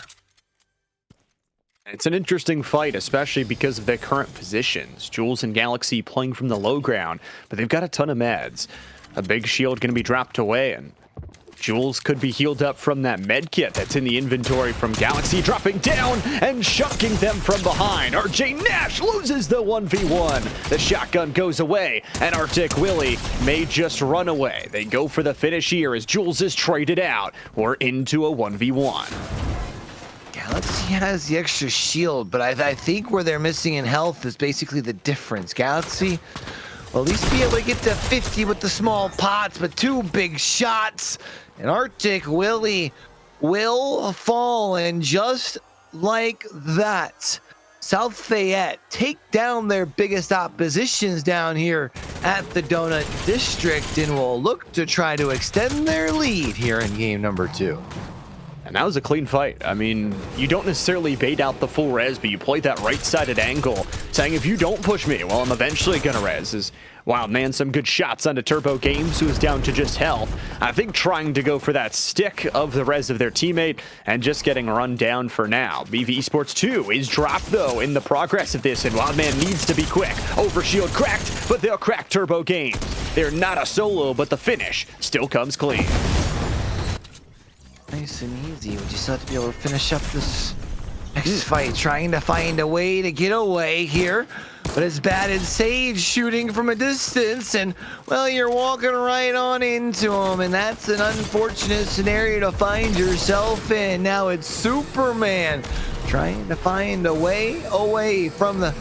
Speaker 18: It's an interesting fight, especially because of their current positions. Jules and Galaxy playing from the low ground, but they've got a ton of meds. A big shield going to be dropped away, and Jules could be healed up from that med kit that's in the inventory from Galaxy, dropping down and shucking them from behind. RJ Nash loses the 1v1. The shotgun goes away, and Arctic Willie may just run away. They go for the finish here as Jules is traded out. We're into a 1v1.
Speaker 19: Galaxy has the extra shield, but I think where they're missing in health is basically the difference. Galaxy will at least be able to get to 50 with the small pots, but 2 big shots, and Arctic Willie will fall, and just like that, South Fayette take down their biggest oppositions down here at the Donut District and will look to try to extend their lead here in game number 2.
Speaker 18: And that was a clean fight. I mean, you don't necessarily bait out the full res, but you play that right-sided angle, saying if you don't push me, well, I'm eventually gonna res. As Wildman, some good shots onto Turbo Games, who is down to just health. I think trying to go for that stick of the res of their teammate and just getting run down for now. BV Esports 2 is dropped, though, in the progress of this, and Wildman needs to be quick. Overshield cracked, but they'll crack Turbo Games. They're not a solo, but the finish still comes clean.
Speaker 19: Nice and easy. We just have to be able to finish up this next fight, trying to find a way to get away here. But it's bad as Sage shooting from a distance, and, well, you're walking right on into him, and that's an unfortunate scenario to find yourself in. Now it's Superman trying to find a way away from the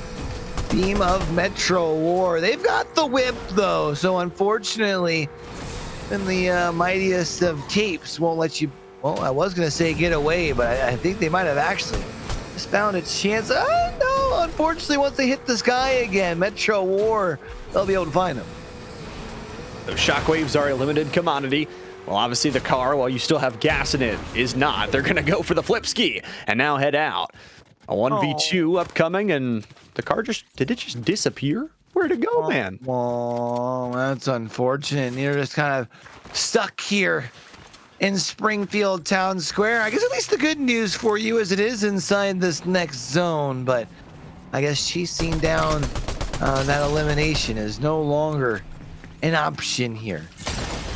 Speaker 19: team of Metro War. They've got the whip, though, so unfortunately, even the mightiest of capes won't let you. Well, I was going to say get away, but I think they might have actually just found a chance. No, unfortunately, once they hit the sky again, Metro War, they'll be able to find them.
Speaker 18: Those shockwaves are a limited commodity. Well, obviously the car, while you still have gas in it, is not. They're going to go for the flip ski and now head out. A 1v2 upcoming, and the car did it just disappear? Where'd it go, man?
Speaker 19: Oh, that's unfortunate. You're just kind of stuck here in Springfield Town Square. I guess at least the good news for you is it is inside this next zone, but I guess chasing down that elimination is no longer an option here.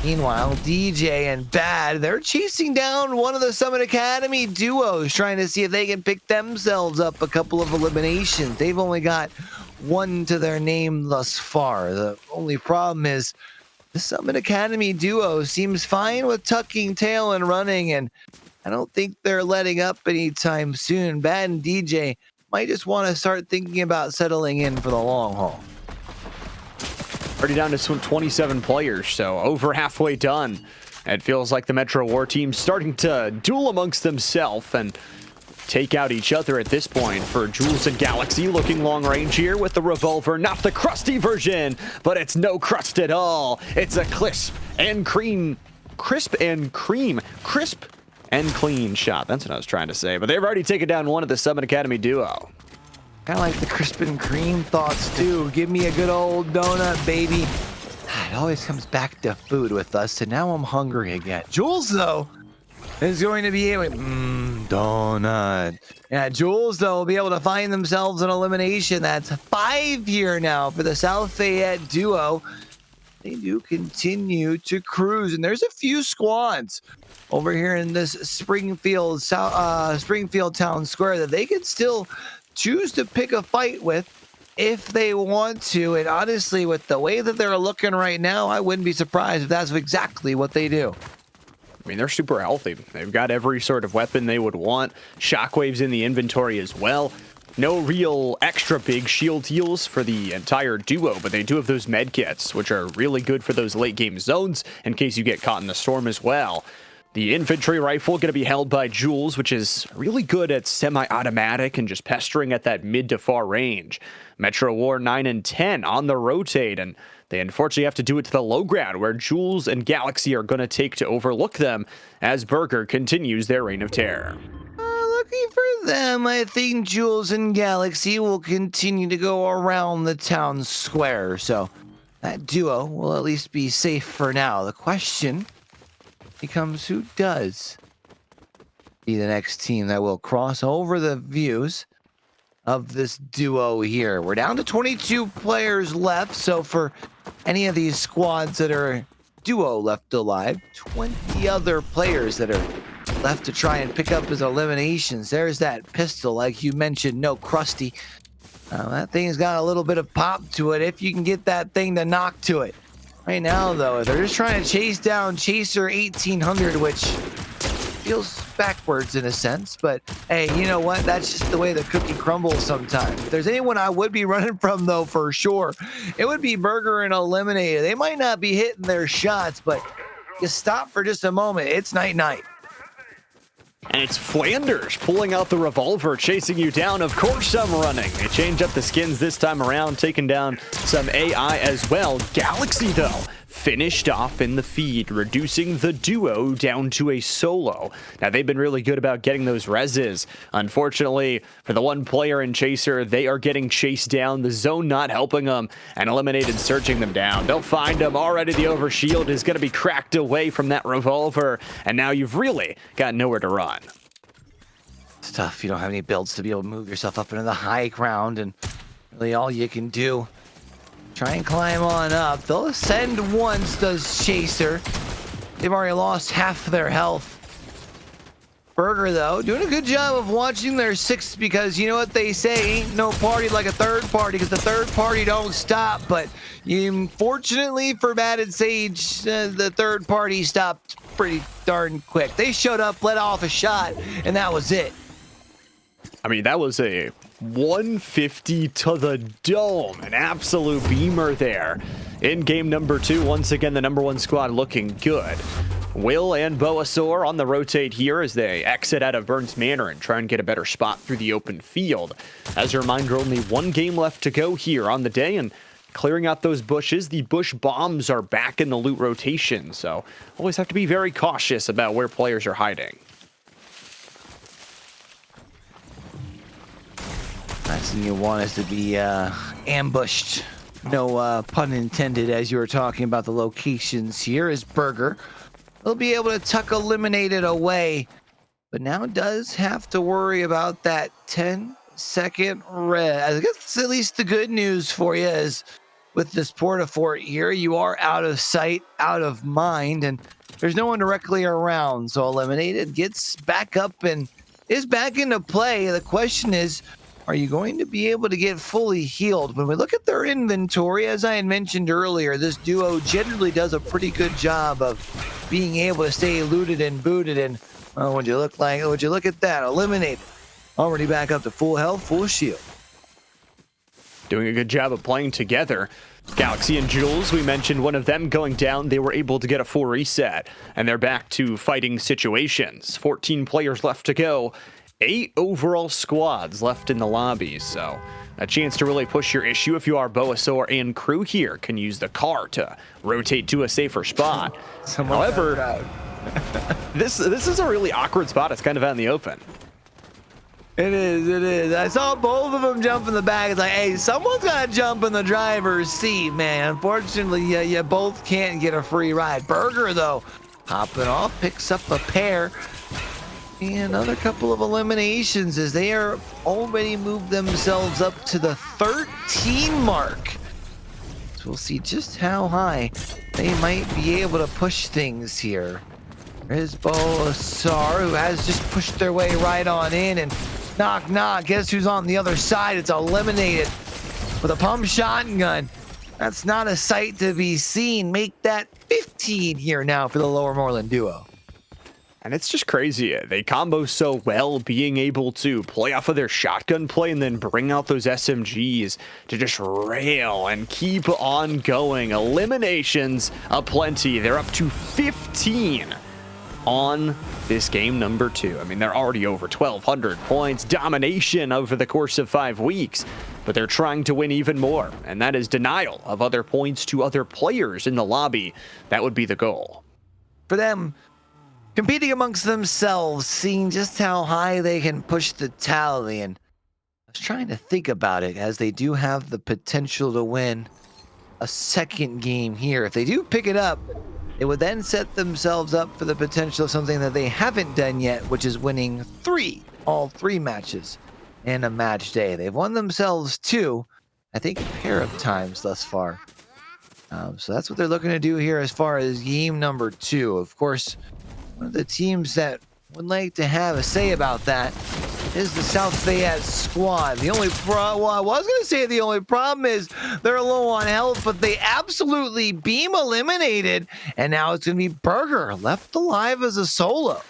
Speaker 19: Meanwhile, DJ and Bad, they're chasing down one of the Summit Academy duos, trying to see if they can pick themselves up a couple of eliminations. They've only got 1 to their name thus far. The only problem is the Summit Academy duo seems fine with tucking tail and running, and I don't think they're letting up anytime soon. Bad and DJ might just want to start thinking about settling in for the long haul.
Speaker 18: Already down to 27 players, so over halfway done. It feels like the Metro War team's starting to duel amongst themselves and take out each other at this point. For Jules and Galaxy looking long range here with the revolver, not the crusty version, but it's no crust at all. It's a crisp and clean shot. That's what I was trying to say, but they've already taken down one of the Summit Academy duo.
Speaker 19: Kind of like the crisp and cream thoughts too. Give me a good old donut, baby. It always comes back to food with us, and now I'm hungry again. Jules, though, is going to be able donut. Yeah, Jules, though, will be able to find themselves an elimination. That's 5 here now for the South Fayette duo. They do continue to cruise, and there's a few squads over here in this Springfield Town Square that they could still choose to pick a fight with if they want to. And honestly, with the way that they're looking right now, I wouldn't be surprised if that's exactly what they do.
Speaker 18: I mean, they're super healthy. They've got every sort of weapon they would want. Shockwaves in the inventory as well. No real extra big shield heals for the entire duo, but they do have those med kits, which are really good for those late game zones in case you get caught in the storm as well. The infantry rifle going to be held by Jules, which is really good at semi-automatic and just pestering at that mid to far range. Metro War 9 and 10 on the rotate, and they unfortunately have to do it to the low ground, where Jules and Galaxy are going to take to overlook them as Burger continues their reign of terror.
Speaker 19: Lucky for them, I think Jules and Galaxy will continue to go around the town square, so that duo will at least be safe for now. The question becomes, who does be the next team that will cross over the views of this duo here? We're down to 22 players left, so for any of these squads that are duo left alive, 20 other players that are left to try and pick up his eliminations. There's that pistol, like you mentioned, no crusty. That thing's got a little bit of pop to it if you can get that thing to knock to it. Right now, though, they're just trying to chase down Chaser 1800, which feels backwards in a sense, but hey, you know what? That's just the way the cookie crumbles sometimes. If there's anyone I would be running from, though, for sure, it would be Burger and Eliminator. They might not be hitting their shots, but you stop for just a moment. It's night-night.
Speaker 18: And it's Flanders pulling out the revolver, chasing you down. Of course I'm running. They change up the skins this time around, taking down some AI as well. Galaxy, though, finished off in the feed, reducing the duo down to a solo. Now, they've been really good about getting those reses. Unfortunately, for the one player in Chaser, they are getting chased down, the zone not helping them, and Eliminated searching them down. They'll find them. Already the overshield is going to be cracked away from that revolver, and now you've really got nowhere to run.
Speaker 19: It's tough. You don't have any builds to be able to move yourself up into the high ground, and really all you can do, try and climb on up. They'll ascend once, does Chaser. They've already lost half their health. Burger, though, doing a good job of watching their six, because you know what they say, ain't no party like a third party, because the third party don't stop. But fortunately for Matt and Sage, the third party stopped pretty darn quick. They showed up, let off a shot, and that was it.
Speaker 18: I mean, that was a 150 to the dome, an absolute beamer there. In game number 2, once again, the number 1 squad looking good. Will and Boasaur on the rotate here as they exit out of Burns Manor and try and get a better spot through the open field. As a reminder, only 1 game left to go here on the day, and clearing out those bushes, the bush bombs are back in the loot rotation, so always have to be very cautious about where players are hiding.
Speaker 19: Last thing you want is to be ambushed. No pun intended, as you were talking about the locations here, is Burger. They'll be able to tuck Eliminated away, but now does have to worry about that 10-second red. I guess that's at least the good news for you is with this Portafort here, you are out of sight, out of mind, and there's no one directly around. So Eliminated gets back up and is back into play. The question is, are you going to be able to get fully healed? When we look at their inventory, as I had mentioned earlier, this duo generally does a pretty good job of being able to stay looted and booted. And would you look at that? Eliminated already back up to full health, full shield.
Speaker 18: Doing a good job of playing together. Galaxy and Jules, we mentioned one of them going down. They were able to get a full reset, and they're back to fighting situations. 14 players left to go. 8 overall squads left in the lobby, so a chance to really push your issue if you are Boasaur and crew here. Can use the car to rotate to a safer spot. However, this is a really awkward spot. It's kind of out in the open.
Speaker 19: It is. I saw both of them jump in the back. It's like, hey, someone's got to jump in the driver's seat, man. Unfortunately, you both can't get a free ride. Burger, though, hopping off, picks up a pair. And another couple of eliminations as they are already moved themselves up to the 13 mark. So we'll see just how high they might be able to push things here. There's Boasaur, who has just pushed their way right on in, and knock, knock. Guess who's on the other side? It's eliminated with a pump shotgun. That's not a sight to be seen. Make that 15 here now for the Lower Moreland duo.
Speaker 18: And it's just crazy. They combo so well, being able to play off of their shotgun play and then bring out those SMGs to just rail and keep on going. Eliminations aplenty. They're up to 15 on this game number 2. I mean, they're already over 1,200 points. Domination over the course of 5 weeks. But they're trying to win even more. And that is denial of other points to other players in the lobby. That would be the goal.
Speaker 19: For them, competing amongst themselves, seeing just how high they can push the tally. And I was trying to think about it, as they do have the potential to win a second game here. If they do pick it up, it would then set themselves up for the potential of something that they haven't done yet, which is winning all three matches in a match day. They've won themselves 2, I think, a pair of times thus far. So that's what they're looking to do here as far as game number 2. Of course, one of the teams that would like to have a say about that is the South Fayette squad. The only the only problem is they're low on health, but they absolutely beam eliminated, and now it's going to be Burger left alive as a solo.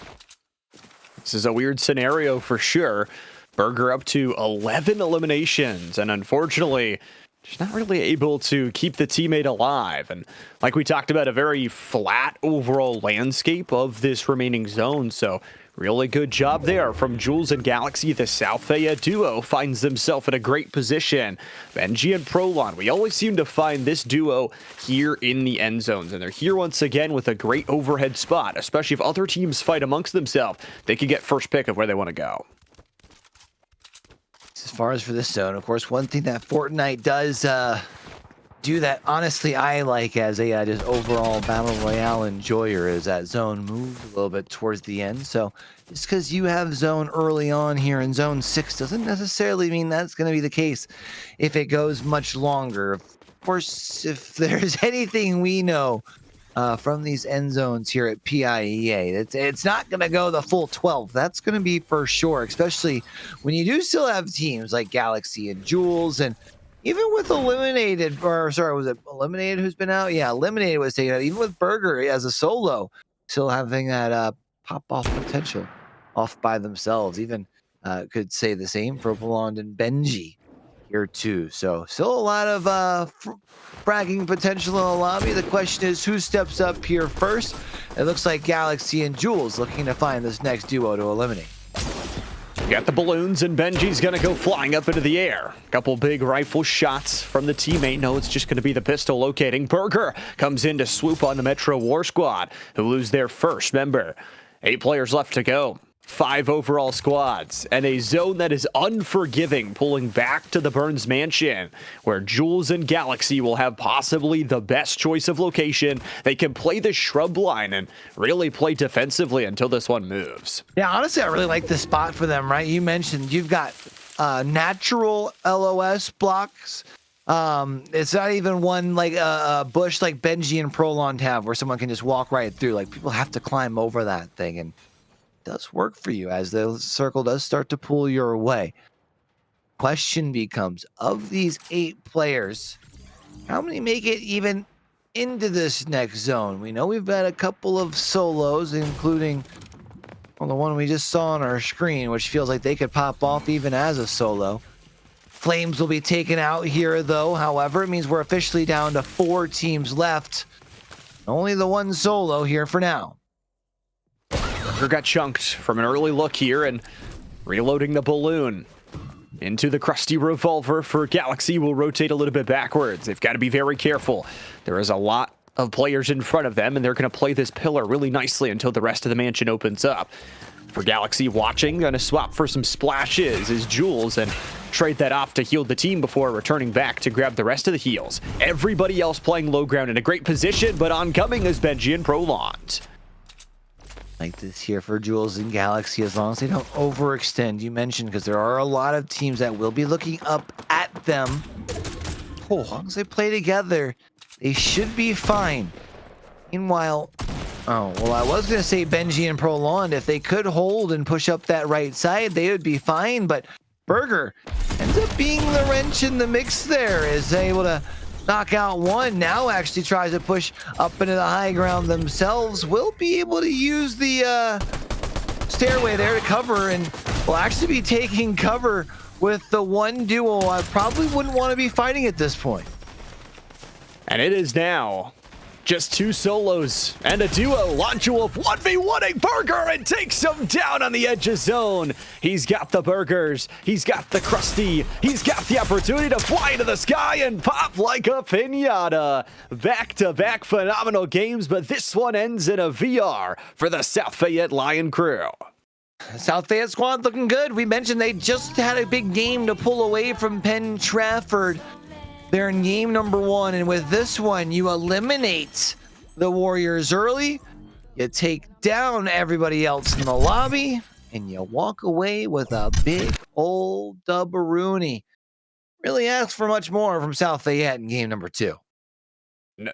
Speaker 18: This is a weird scenario for sure. Burger up to 11 eliminations, and unfortunately, just not really able to keep the teammate alive. And like we talked about, a very flat overall landscape of this remaining zone, so really good job there from Jules and Galaxy. The South Fayette duo finds themselves in a great position. Benji and Prolon, we always seem to find this duo here in the end zones, and they're here once again with a great overhead spot, especially if other teams fight amongst themselves. They can get first pick of where they want to go.
Speaker 19: As far as for this zone, of course, one thing that Fortnite does do that honestly I like as a just overall battle royale enjoyer is that zone moves a little bit towards the end. So just because you have zone early on here in zone 6 doesn't necessarily mean that's going to be the case if it goes much longer. Of course, if there's anything we know from these end zones here at PIEA, it's not going to go the full 12. That's going to be for sure, especially when you do still have teams like Galaxy and Jules, and even with Eliminated, or sorry, was it Eliminated who's been out? Yeah, Eliminated was taken out. Even with Burger as a solo, still having that pop-off potential off by themselves. Even could say the same for Blonde and Benji here too. So still a lot of fragging potential in the lobby. The question is who steps up here first. It looks like Galaxy and Jules looking to find this next duo to eliminate.
Speaker 18: Got the balloons, and Benji's gonna go flying up into the air. Couple big rifle shots from the teammate. No, it's just gonna be the pistol locating. Burger comes in to swoop on the Metro War Squad, who lose their first member. 8 players left to go. 5 overall squads, and a zone that is unforgiving, pulling back to the Burns Mansion, where Jules and Galaxy will have possibly the best choice of location. They can play the shrub line and really play defensively until this one moves.
Speaker 19: Yeah, honestly, I really like this spot for them, right? You mentioned you've got natural LOS blocks. It's not even one like a bush like Benji and Prolon have, where someone can just walk right through. Like, people have to climb over that thing, and does work for you as the circle does start to pull your way. Question becomes, of these 8 players, how many make it even into this next zone? We know we've got a couple of solos, including Well, the one we just saw on our screen, which feels like they could pop off even as a solo. Flames will be taken out here, though. However, it means we're officially down to 4 teams left. Only the one solo here for now.
Speaker 18: Burger got chunked from an early look here and reloading the balloon. Into the crusty revolver for Galaxy will rotate a little bit backwards. They've got to be very careful. There is a lot of players in front of them, and they're going to play this pillar really nicely until the rest of the mansion opens up. For Galaxy watching, going to swap for some splashes is Jules and trade that off to heal the team before returning back to grab the rest of the heals. Everybody else playing low ground in a great position, but oncoming is Benji and Prolonged.
Speaker 19: Like this here for Jules and Galaxy, as long as they don't overextend. You mentioned, because there are a lot of teams that will be looking up at them. As long as they play together, they should be fine. Meanwhile, I was going to say Benji and Prolonged, if they could hold and push up that right side, they would be fine, but Burger ends up being the wrench in the mix there, is able to knock out one. Now actually tries to push up into the high ground themselves. Will be able to use the stairway there to cover, and will actually be taking cover with the one duo I probably wouldn't want to be fighting at this point.
Speaker 18: And it is now just 2 solos and a duo. Launch Wolf 1v1ing Burger and takes him down on the edge of zone. He's got the burgers. He's got the crusty. He's got the opportunity to fly into the sky and pop like a piñata. Back-to-back phenomenal games, but this one ends in a VR for the South Fayette Lion crew.
Speaker 19: South Fayette squad looking good. We mentioned they just had a big game to pull away from Penn Trafford. They're in game number 1, and with this one, you eliminate the Warriors early, you take down everybody else in the lobby, and you walk away with a big old dub-a-rooney. Really ask for much more from South Fayette in game number 2.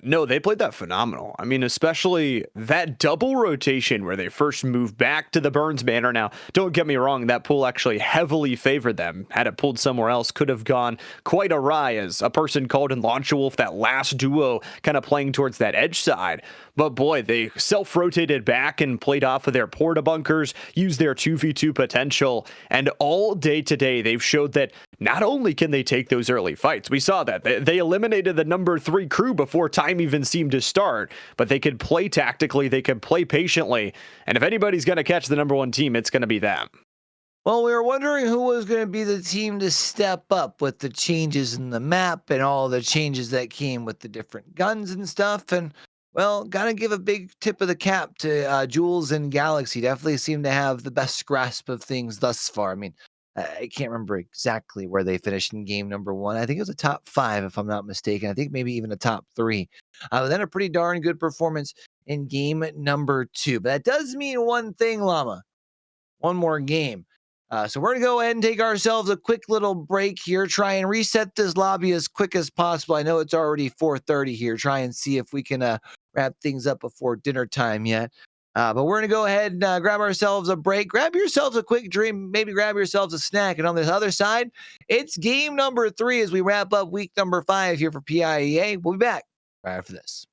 Speaker 18: No, they played that phenomenal. I mean, especially that double rotation where they first moved back to the Burns Manor. Now, don't get me wrong, that pool actually heavily favored them. Had it pulled somewhere else, could have gone quite awry, as a person called in Launch Wolf, that last duo kind of playing towards that edge side. But boy, they self-rotated back and played off of their porta bunkers, used their 2v2 potential, and all day today they've showed that not only can they take those early fights, we saw that they eliminated the number 3 crew before time even seemed to start, but they could play tactically, they could play patiently, and if anybody's going to catch the number 1 team, it's going to be them.
Speaker 19: Well, we were wondering who was going to be the team to step up with the changes in the map and all the changes that came with the different guns and stuff, and well, gotta give a big tip of the cap to Jules and Galaxy. Definitely seem to have the best grasp of things thus far. I mean, I can't remember exactly where they finished in game number 1. I think it was a top 5, if I'm not mistaken. I think maybe even a top 3. Then a pretty darn good performance in game number 2. But that does mean one thing, Llama. One more game. So we're going to go ahead and take ourselves a quick little break here. Try and reset this lobby as quick as possible. I know it's already 4:30 here. Try and see if we can wrap things up before dinner time yet. But we're going to go ahead and grab ourselves a break. Grab yourselves a quick drink. Maybe grab yourselves a snack. And on this other side, it's game number 3 as we wrap up week number 5 here for PIEA. We'll be back right after this.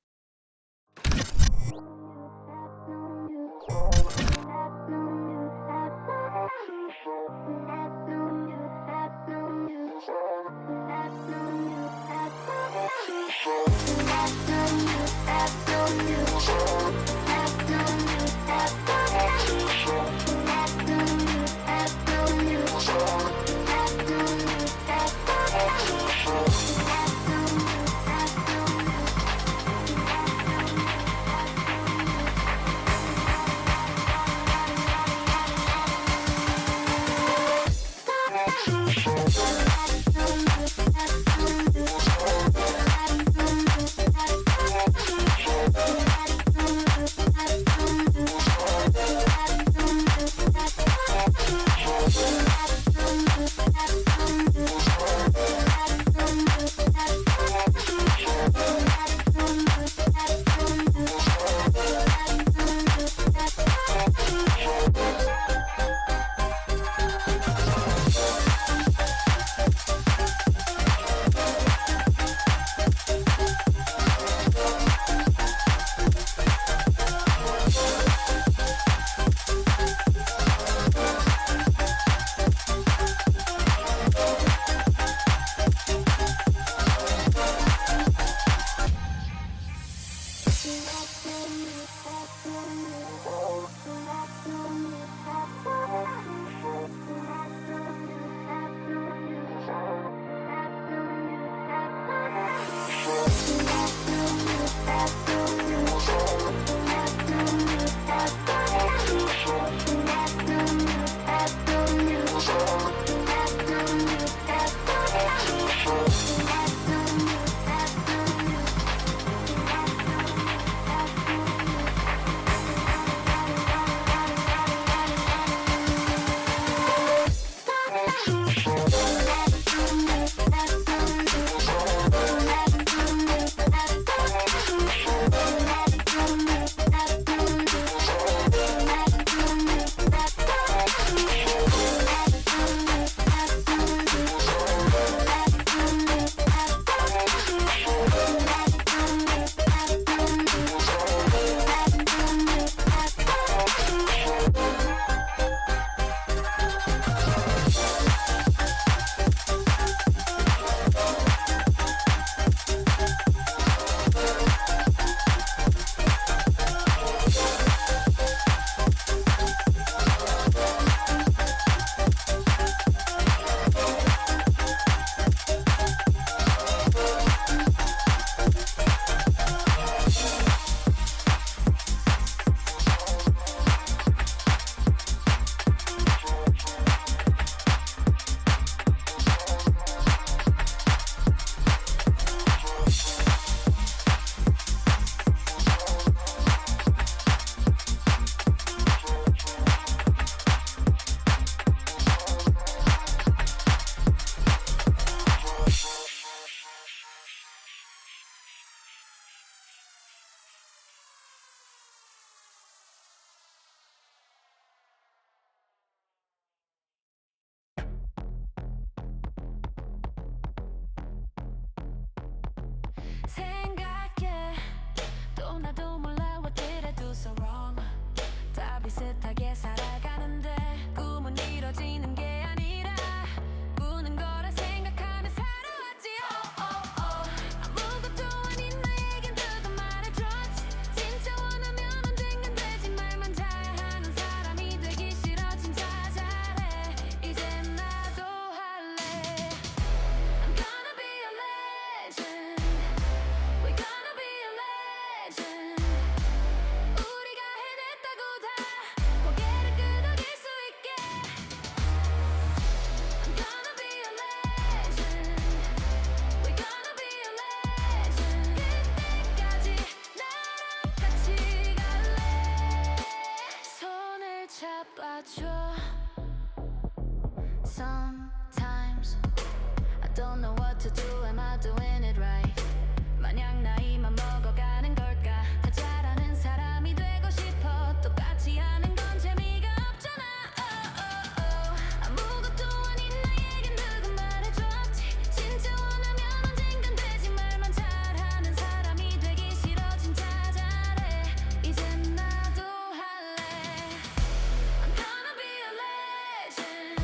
Speaker 20: 비슷하게 살아가는데 꿈은 이뤄지는 게 아니라 꾸는 거라 생각하며 살아왔지. 아무것도 아닌 나에겐 누가 말해줬지. 진짜 원하면 언젠간 되지. 말만 잘하는 사람이 되기 싫어. 진짜 잘해. 이젠 나도 할래. I'm gonna be a legend. We're gonna be a legend. 우리가 해냈다고 다 고개를 끄덕일 수 있게. I'm gonna be a legend. We're gonna be a legend. 그때까지 나랑 같이 갈래. 손을 잡아줘. Sometimes I don't know what to do. Am I doing it right? 마냥 나이만 먹어가는 걸까? 더 잘하는 사람이 되고 싶어. 똑같이 하는 건 재미가 없잖아. 아무것도 아닌 나에겐 누가 말해줬지. 진짜 원하면 언젠간 되지. 말만 잘하는 사람이 되기 싫어. 진짜 잘해. 이젠 나도 할래. I'm gonna be a legend.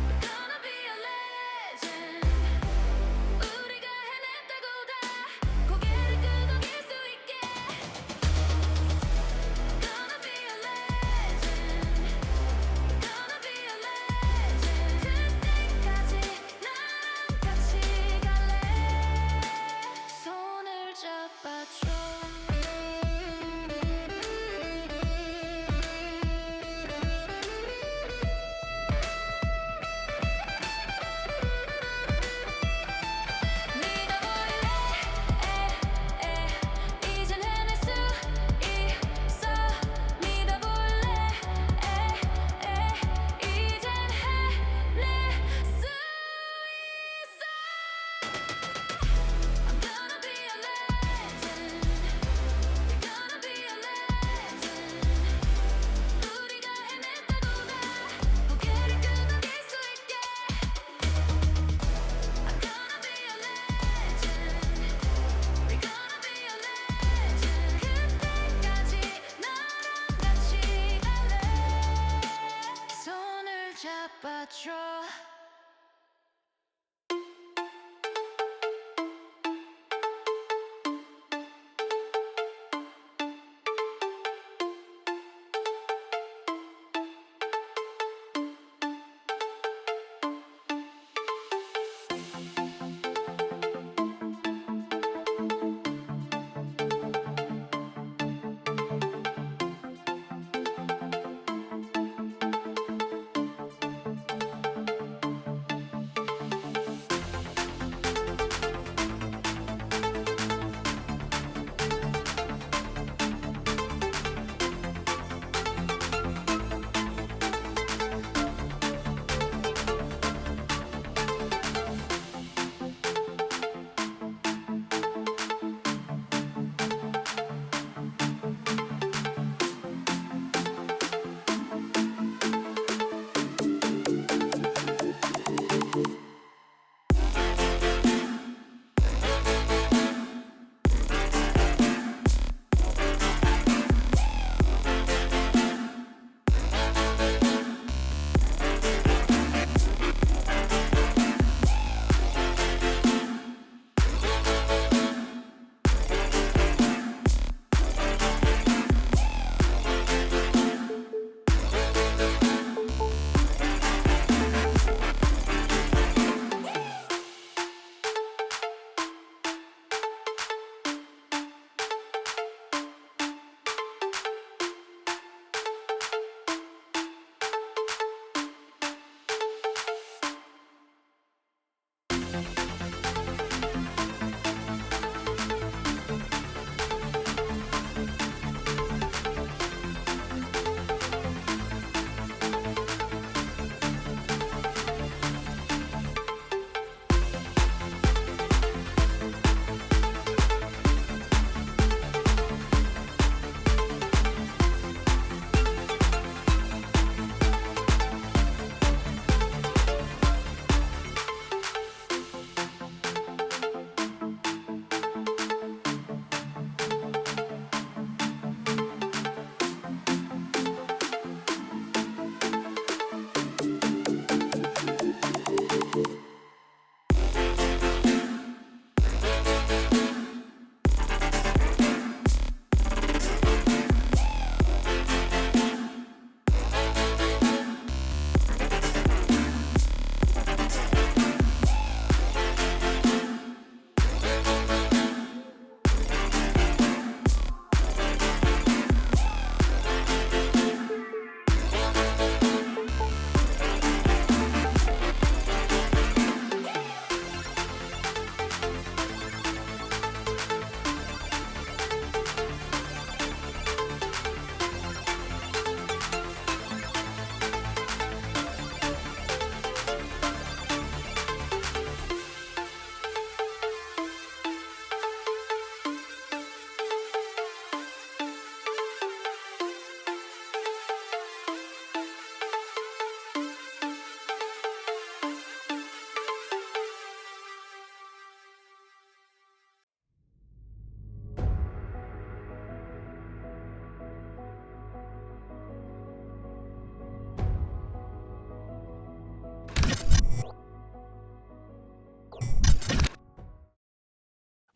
Speaker 20: We're gonna be a legend. 우리가 해냈다고 다 고개를 끄덕일 수 있게. Gonna be a legend. We're gonna be a legend. 그때까지 나랑 같이 갈래. 손을 잡아줘. 이젠 해낼 수 있어. 믿어볼래. 이젠 해낼 수 있어. I'm gonna be a legend.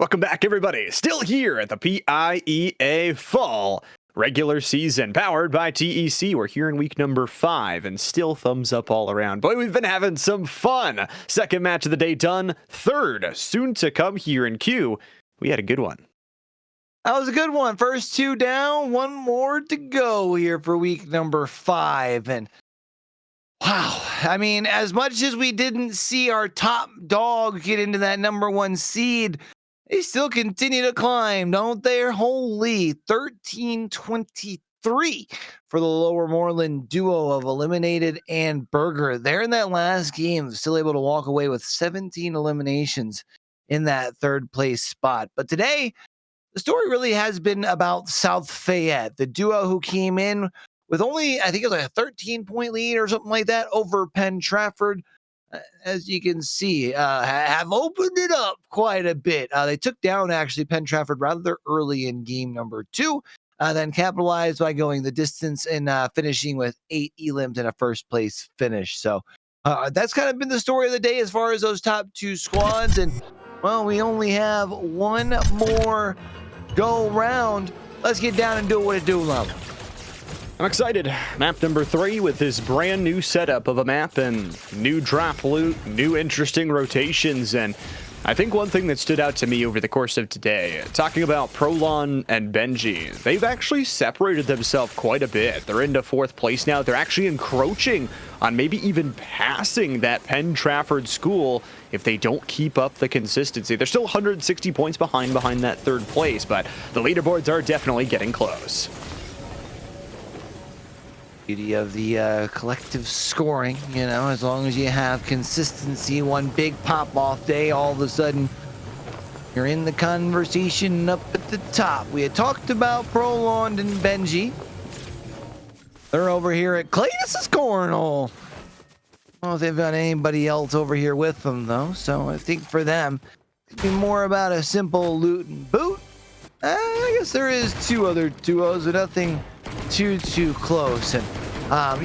Speaker 18: Welcome back, everybody. Still here at the PIEA Fall regular season, powered by TEC. We're here in week number 5, and still thumbs up all around. Boy, we've been having some fun. Second match of the day done. Third, soon to come here in Q. We had a good one.
Speaker 19: That was a good one. First 2 down, 1 more to go here for week number 5. And wow, I mean, as much as we didn't see our top dog get into that number 1 seed, they still continue to climb, don't they? Holy 13-23 for the Lower Moreland duo of Eliminated and Burger. They're in that last game, still able to walk away with 17 eliminations in that 3rd place spot. But today, the story really has been about South Fayette, the duo who came in with only, I think it was like a 13-point lead or something like that over Penn Trafford. As you can see, have opened it up quite a bit. They took down actually Penn Trafford rather early in game number 2, then capitalized by going the distance and finishing with 8 elims and a 1st place finish. So that's kind of been the story of the day as far as those top 2 squads. And well, we only have 1 more go round. Let's get down and do what it do, Love.
Speaker 18: I'm excited. Map number 3 with this brand new setup of a map and new drop loot, new interesting rotations. And I think one thing that stood out to me over the course of today, talking about Prolon and Benji, they've actually separated themselves quite a bit. They're into 4th place now. They're actually encroaching on maybe even passing that Penn Trafford school if they don't keep up the consistency. They're still 160 points behind that 3rd place, but the leaderboards are definitely getting close.
Speaker 19: Beauty of the collective scoring, you know, as long as you have consistency, one big pop-off day, all of a sudden you're in the conversation up at the top. We had talked about Prolond and Benji. They're over here at Claytus's cornhole. I don't know if they've got anybody else over here with them, though, so I think for them, it'd be more about a simple loot and boot. I guess there is 2 other duos, but nothing too close. And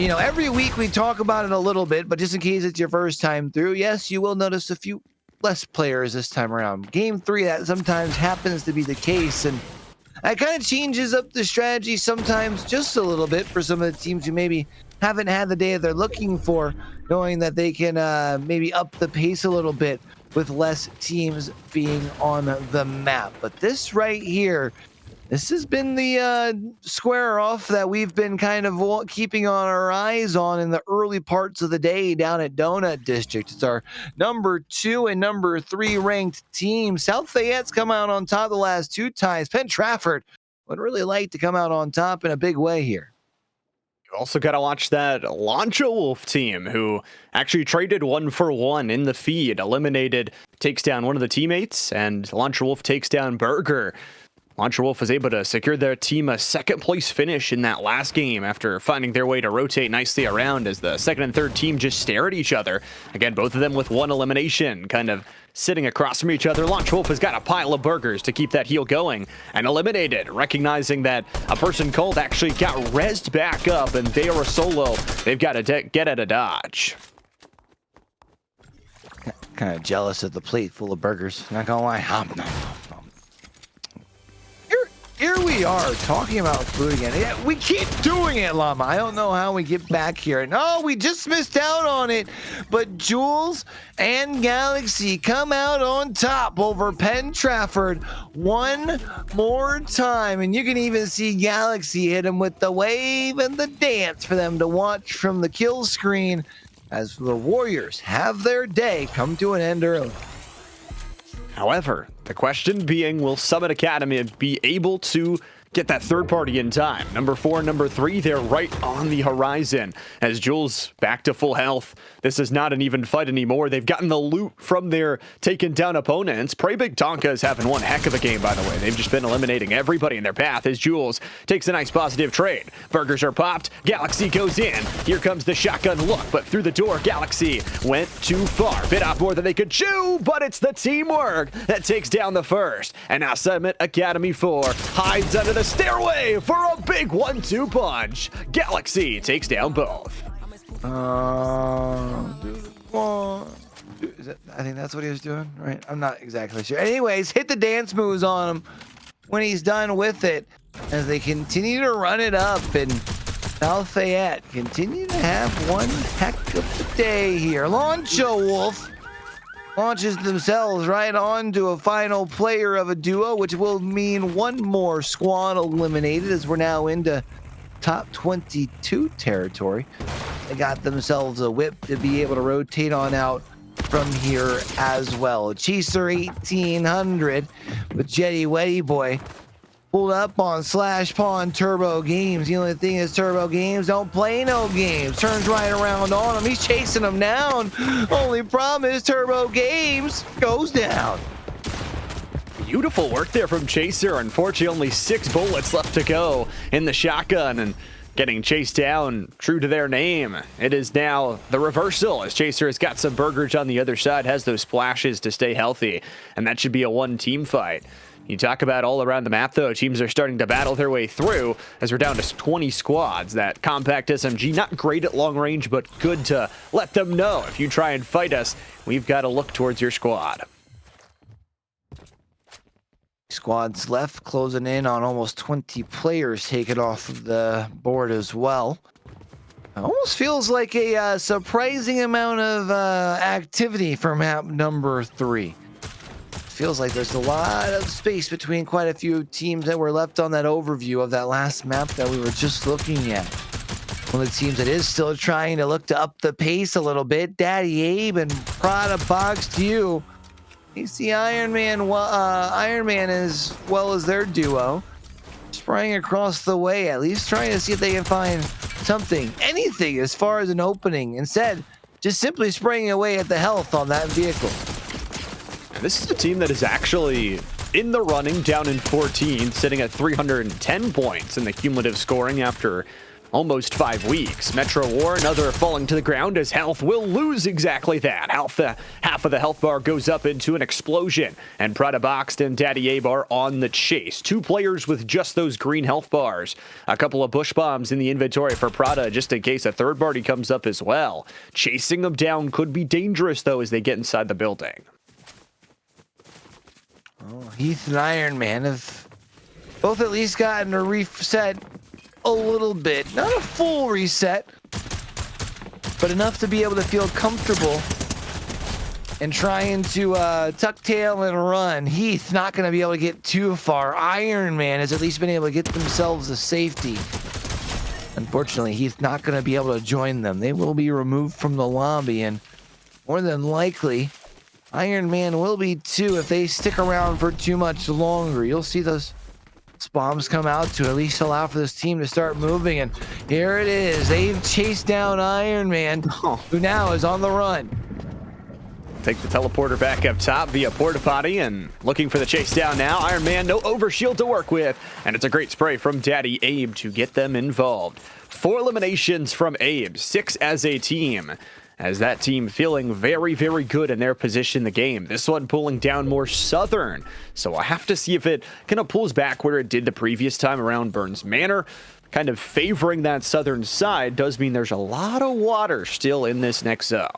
Speaker 19: you know, every week we talk about it a little bit, but just in case it's your first time through, yes, you will notice a few less players this time around. Game 3, that sometimes happens to be the case, and that kind of changes up the strategy sometimes just a little bit for some of the teams who maybe haven't had the day that they're looking for, knowing that they can maybe up the pace a little bit with less teams being on the map. But this right here, this has been the square off that we've been kind of keeping on our eyes on in the early parts of the day down at Donut District. It's our number 2 and number 3 ranked team. South Fayette's come out on top the last 2 times. Penn Trafford would really like to come out on top in a big way here.
Speaker 18: You also got to watch that Lancha Wolf team, who actually traded 1-for-1 in the feed. Eliminated takes down one of the teammates, and Lancha Wolf takes down Burger. Lancha Wolf was able to secure their team a 2nd place finish in that last game after finding their way to rotate nicely around as the 2nd and 3rd team just stare at each other. Again, both of them with 1 elimination, kind of sitting across from each other. Lancha Wolf has got a pile of burgers to keep that heel going, and eliminated, recognizing that a person called actually got rezzed back up, and they are a solo. They've got to get at a dodge.
Speaker 19: Kind of jealous of the plate full of burgers, not gonna lie. Here we are talking about food again. Yeah, we keep doing it, Llama. I don't know how we get back here. No, we just missed out on it. But Jules and Galaxy come out on top over Penn Trafford 1 more time. And you can even see Galaxy hit him with the wave and the dance for them to watch from the kill screen as the Warriors have their day come to an end early.
Speaker 18: However, the question being, will Summit Academy be able to get that 3rd party in time? Number 4 and number 3, they're right on the horizon. As Jules back to full health, this is not an even fight anymore. They've gotten the loot from their taken down opponents. Pray Big Tonka is having one heck of a game, by the way. They've just been eliminating everybody in their path as Jules takes a nice positive trade. Burgers are popped. Galaxy goes in. Here comes the shotgun look, but through the door, Galaxy went too far. Bit off more than they could chew, but it's the teamwork that takes down the 1st. And now Summit Academy 4 hides under the stairway for a big 1-2 punch. Galaxy takes down both.
Speaker 19: I think that's what he was doing, right? I'm not exactly sure. Anyways, hit the dance moves on him when he's done with it as they continue to run it up. And Lafayette continue to have one heck of a day here. Launcho Wolf launches themselves right on to a final player of a duo, which will mean one more squad eliminated as we're now into top 22 territory. They got themselves a whip to be able to rotate on out from here as well. Chaser 1800 with Jetty Weddy Boy pulled up on Slash Pawn Turbo Games. The only thing is Turbo Games don't play no games. Turns right around on him. He's chasing him down. Only problem is Turbo Games goes down.
Speaker 18: Beautiful work there from Chaser. Unfortunately, only 6 bullets left to go in the shotgun, and getting chased down true to their name. It is now the reversal as Chaser has got some burgers on the other side, has those splashes to stay healthy, and that should be a 1-team fight. You talk about all around the map, though, teams are starting to battle their way through as we're down to 20 squads. That compact SMG, not great at long range, but good to let them know if you try and fight us, we've got to look towards your squad.
Speaker 19: Squads left, closing in on almost 20 players taken off of the board as well. Almost feels like a surprising amount of activity for map number 3. Feels like there's a lot of space between quite a few teams that were left on that overview of that last map that we were just looking at. One of the teams that is still trying to look to up the pace a little bit, Daddy Abe and Prada Boxed You. You see Iron Man as well as their duo spraying across the way, at least trying to see if they can find something, anything as far as an opening. Instead, just simply spraying away at the health on that vehicle.
Speaker 18: This is a team that is actually in the running, down in 14th, sitting at 310 points in the cumulative scoring after almost 5 weeks. Metro War, another falling to the ground as health will lose exactly that. Half of the health bar goes up into an explosion, and Prada Boxed and Daddy Abe are on the chase. 2 players with just those green health bars. A couple of bush bombs in the inventory for Prada, just in case a third party comes up as well. Chasing them down could be dangerous, though, as they get inside the building.
Speaker 19: Oh, Heath and Iron Man have both at least gotten a reset a little bit. Not a full reset, but enough to be able to feel comfortable and trying to tuck tail and run. Heath not going to be able to get too far. Iron Man has at least been able to get themselves a safety. Unfortunately, Heath not going to be able to join them. They will be removed from the lobby, and more than likely, Iron Man will be too if they stick around for too much longer. You'll see those bombs come out to at least allow for this team to start moving, and here it is. They've chased down Iron Man, who now is on the run.
Speaker 18: Take the teleporter back up top via porta potty and looking for the chase down now. Iron Man, no overshield to work with, and it's a great spray from Daddy Abe to get them involved. 4 eliminations from Abe, 6 as a team, as that team feeling very, very good in their position in the game. This one pulling down more Southern, so I have to see if it kind of pulls back where it did the previous time around Burns Manor. Kind of favoring that Southern side does mean there's a lot of water still in this next zone.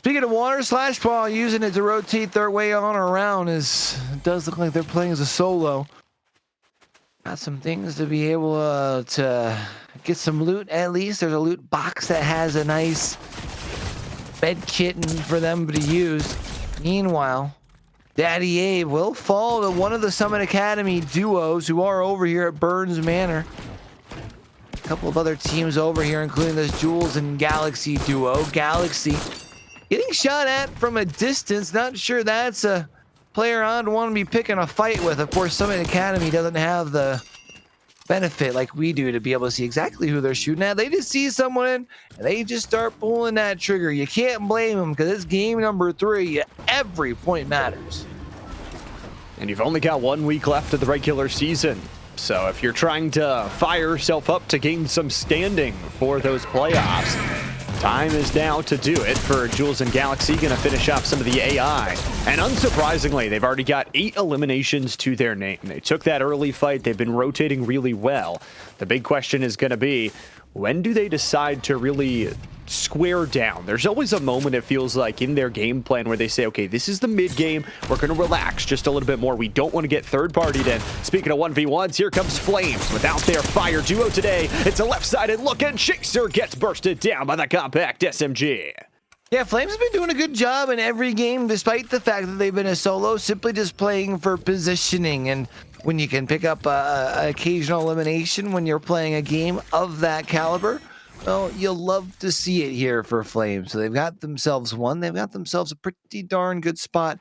Speaker 19: Speaking of water, Slash Paw using it to rotate their way on around, as it does look like they're playing as a solo. Got some things to be able to get some loot at least. There's a loot box that has a nice bed kit for them to use. Meanwhile, Daddy Abe will fall to one of the Summit Academy duos who are over here at Burns Manor. A couple of other teams over here, including this Jules and Galaxy duo. Galaxy getting shot at from a distance. Not sure that's a player I'd want to be picking a fight with. Of course, Summit Academy doesn't have the benefit like we do to be able to see exactly who they're shooting at. They just see someone and they just start pulling that trigger. You can't blame them because it's game number 3. Every point matters.
Speaker 18: And you've only got 1 week left of the regular season. So if you're trying to fire yourself up to gain some standing for those playoffs, time is now to do it for Jules and Galaxy. Gonna finish off some of the AI. And unsurprisingly, they've already got 8 eliminations to their name. They took that early fight. They've been rotating really well. The big question is gonna be, when do they decide to really square down? There's always a moment, it feels like, in their game plan where they say, okay, this is the mid game. We're going to relax just a little bit more. We don't want to get third-partied in. Speaking of 1v1s, here comes Flames without their fire duo today. It's a left-sided look, and Chaser gets bursted down by the compact SMG.
Speaker 19: Yeah, Flames have been doing a good job in every game, despite the fact that they've been a solo, simply just playing for positioning. And when you can pick up an occasional elimination when you're playing a game of that caliber, well, you'll love to see it here for Flames. So they've got themselves one. They've got themselves a pretty darn good spot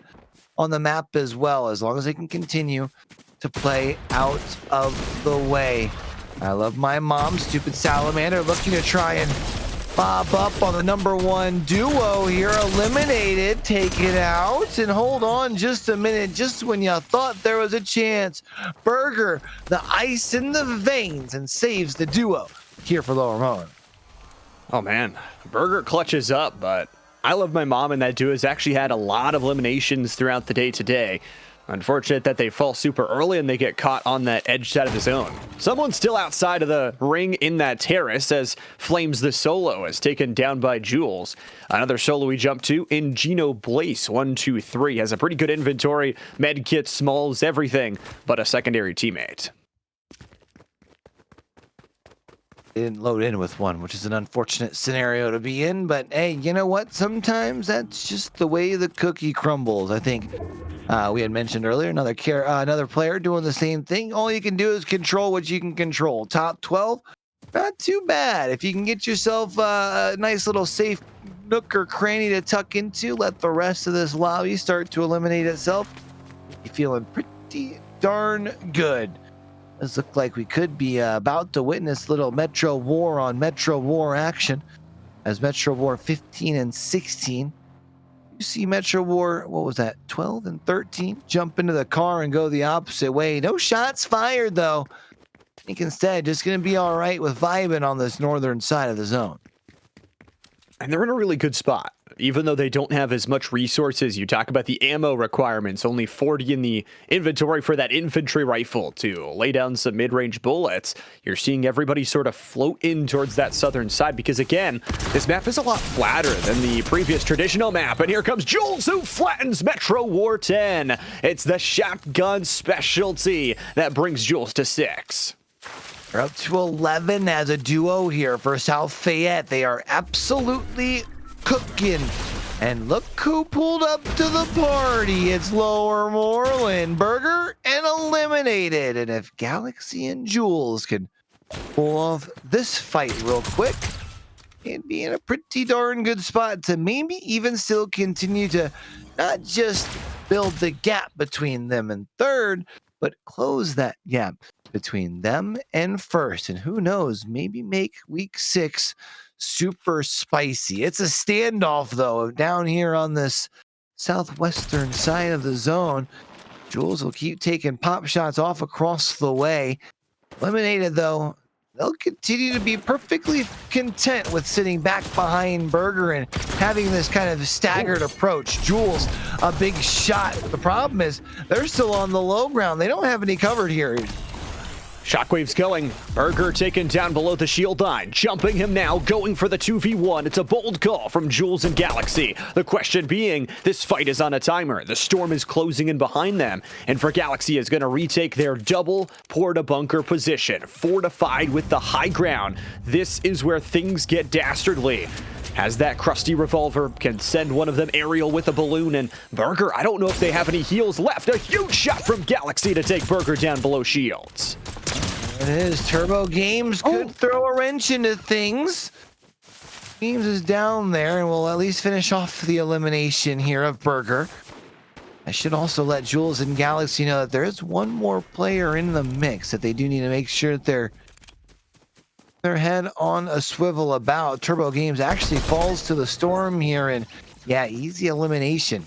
Speaker 19: on the map as well, as long as they can continue to play out of the way. I love my mom, Stupid Salamander, looking to try and bob up on the #1 duo here. Eliminated, take it out, and hold on just a minute. Just when you thought there was a chance, Burger, the ice in the veins, and saves the duo here for Lower Moen.
Speaker 18: Oh man, Burger clutches up, but I love my mom, and that duo has actually had a lot of eliminations throughout the day today. Unfortunate that they fall super early and they get caught on that edge side of the zone. Someone's still outside of the ring in that terrace as Flames the solo is taken down by Jules. Another solo we jump to in Gino Blaze, 1, 2, 3, has a pretty good inventory, med kits, smalls, everything, but a secondary teammate.
Speaker 19: Didn't load in with one, which is an unfortunate scenario to be in, but hey, you know what? Sometimes that's just the way the cookie crumbles. I think we had mentioned earlier another player doing the same thing. All you can do is control what you can control. Top 12, not too bad. If you can get yourself a nice little safe nook or cranny to tuck into, let the rest of this lobby start to eliminate itself, you're feeling pretty darn good. Does look like we could be about to witness little Metro War on Metro War action, as Metro War 15 and 16. You see Metro War, what was that, 12 and 13? Jump into the car and go the opposite way. No shots fired, though. I think instead, just going to be all right with vibing on this northern side of the zone.
Speaker 18: And they're in a really good spot. Even though they don't have as much resources, you talk about the ammo requirements, only 40 in the inventory for that infantry rifle to lay down some mid-range bullets. You're seeing everybody sort of float in towards that southern side because, again, this map is a lot flatter than the previous traditional map. And here comes Jules, who flattens Metro War 10. It's the shotgun specialty that brings Jules to 6.
Speaker 19: They're up to 11 as a duo here for South Fayette. They are absolutely cooking. And look who pulled up to the party. It's Lower Moreland, Burger, and eliminated. And if Galaxy and Jules can pull off this fight real quick, it'd be in a pretty darn good spot to maybe even still continue to not just build the gap between them and third, but close that gap between them and first. And who knows, maybe make week 6 super spicy. It's a standoff, though, down here on this southwestern side of the zone. Jules will keep taking pop shots off across the way. Eliminated, though, they'll continue to be perfectly content with sitting back behind Burger and having this kind of staggered approach. Jules, a big shot. The problem is they're still on the low ground. They don't have any covered here.
Speaker 18: Shockwave's going. Burger taken down below the shield line. Jumping him now, going for the 2v1. It's a bold call from Jules and Galaxy. The question being, this fight is on a timer. The storm is closing in behind them. And for Galaxy is going to retake their double porta-bunker position. Fortified with the high ground. This is where things get dastardly. Has that crusty revolver, can send one of them aerial with a balloon, and Burger, I don't know if they have any heals left. A huge shot from Galaxy to take Burger down below shields.
Speaker 19: It is. Turbo Games could throw a wrench into things. Games is down there, and we'll at least finish off the elimination here of Burger. I should also let Jules and Galaxy know that there is one more player in the mix that they do need to make sure that they're their head on a swivel about. Turbo Games actually falls to the storm here, and yeah, easy elimination